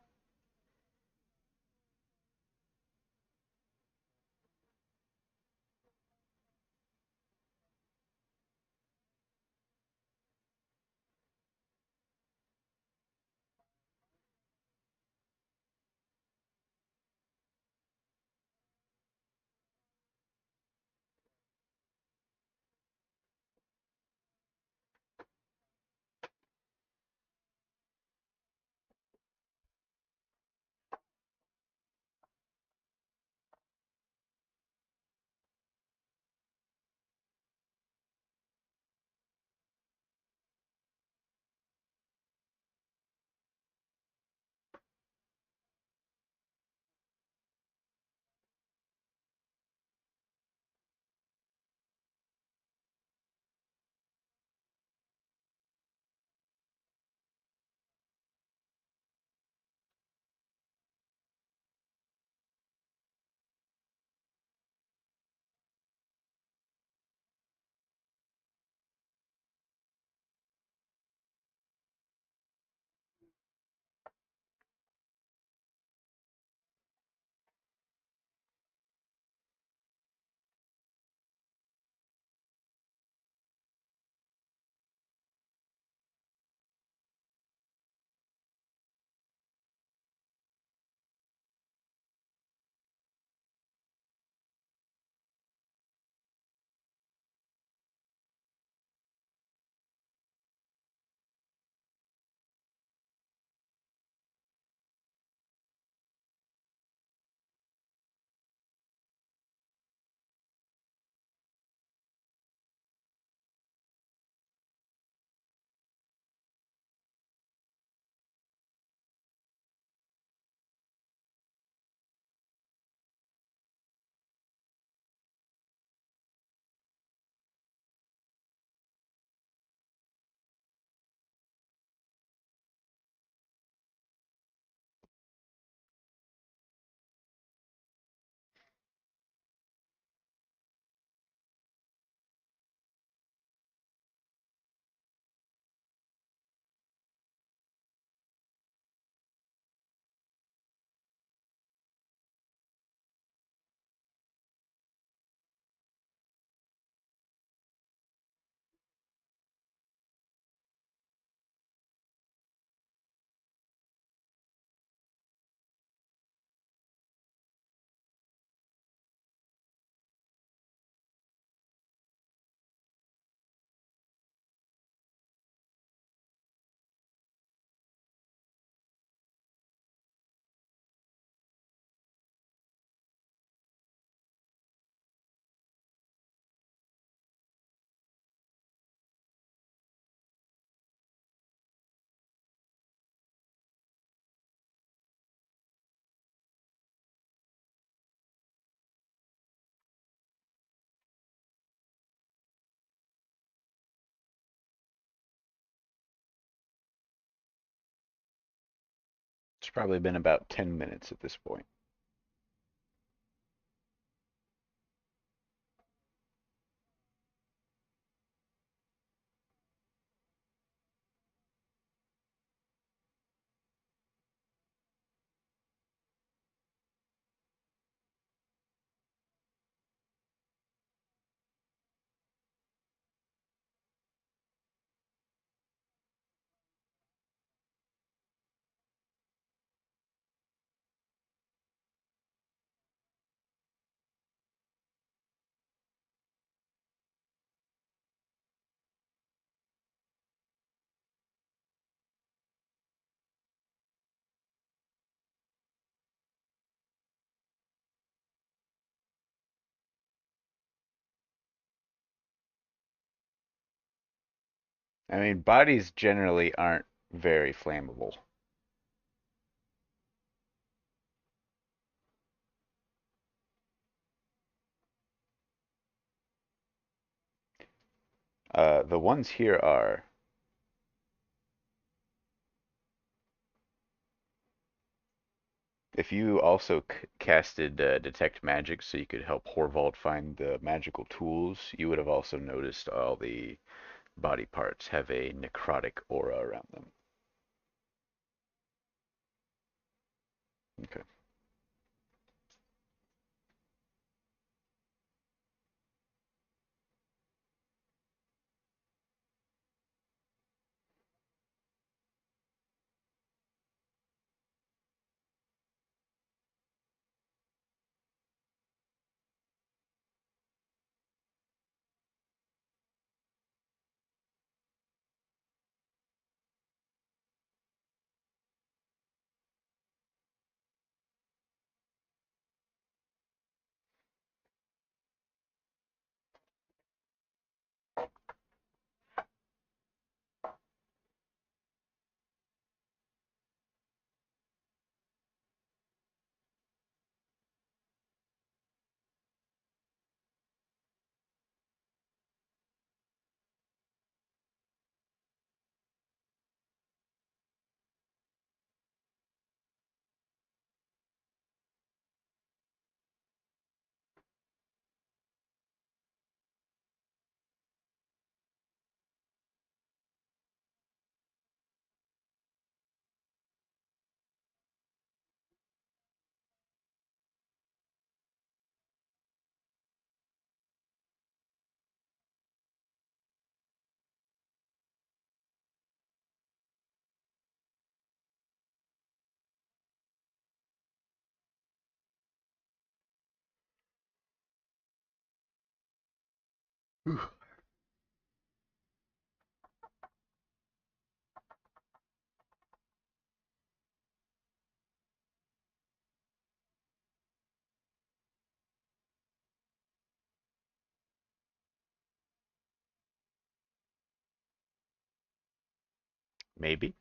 It's probably been about 10 minutes at this point. I mean, bodies generally aren't very flammable. The ones here are. If you also casted Detect Magic so you could help Horvald find the magical tools, you would have also noticed all the body parts have a necrotic aura around them. Okay. Maybe.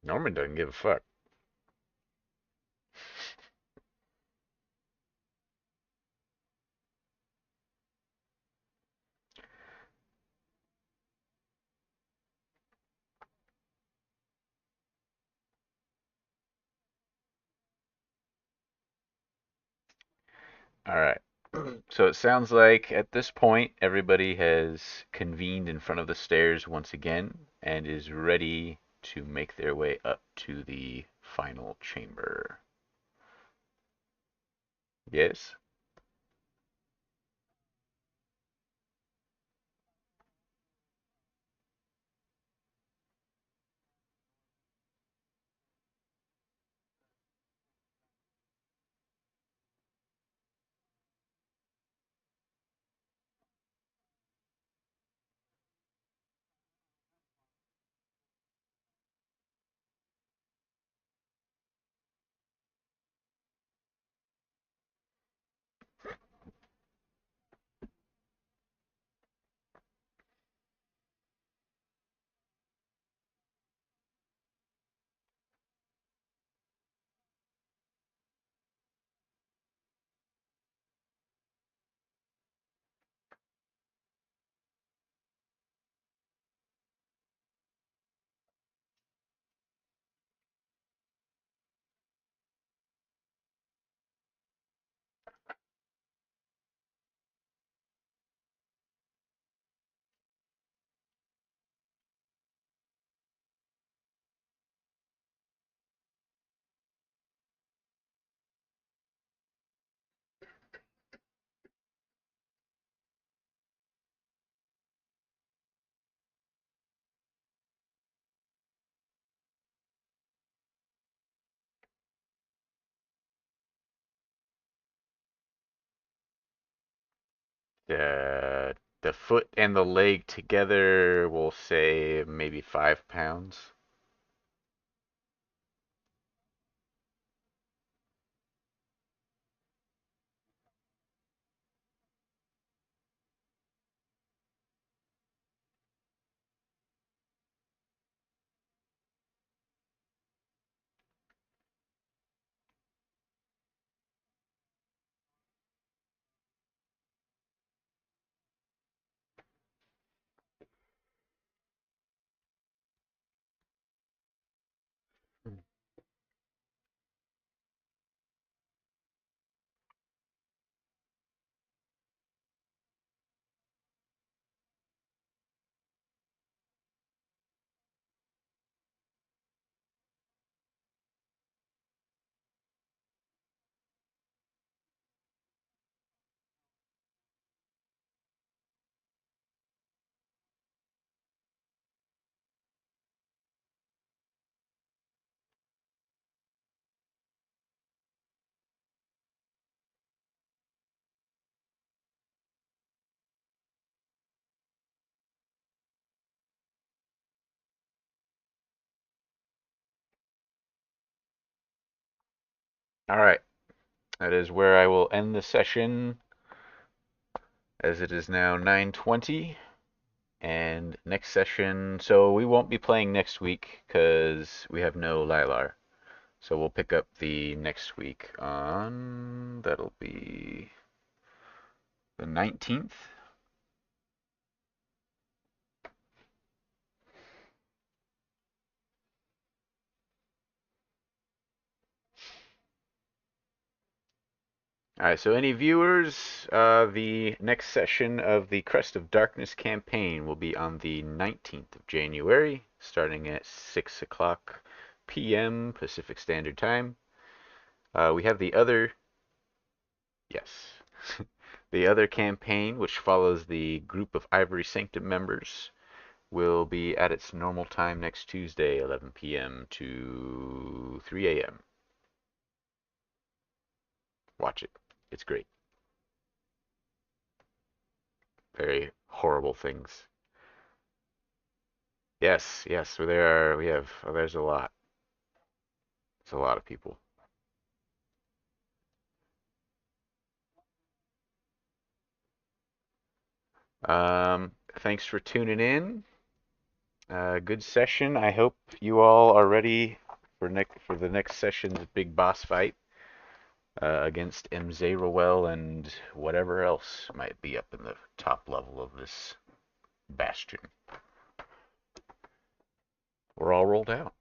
Norman doesn't give a fuck. All right. So it sounds like at this point everybody has convened in front of the stairs once again and is ready to make their way up to the final chamber. Yes? The foot and the leg together, we'll say maybe 5 pounds. All right, that is where I will end the session as it is now 9:20. And next session, so we won't be playing next week because we have no Lilar. So we'll pick up the next week on, that'll be the 19th. All right, so any viewers, the next session of the Crest of Darkness campaign will be on the 19th of January, starting at 6 o'clock p.m. Pacific Standard Time. We have the other, yes, the other campaign, which follows the group of Ivory Sanctum members, will be at its normal time next Tuesday, 11 p.m. to 3 a.m. Watch it. It's great. Very horrible things. Yes, yes. So there are, we have, oh, there's a lot. It's a lot of people. Thanks for tuning in. Good session. I hope you all are ready for the next session's big boss fight against Emzayrowell and whatever else might be up in the top level of this Bastion. We're all rolled out.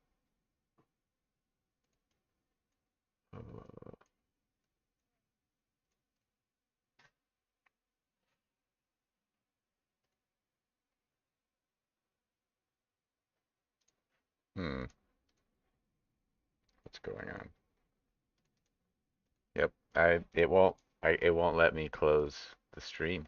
Hmm, what's going on? Yep, it won't let me close the stream.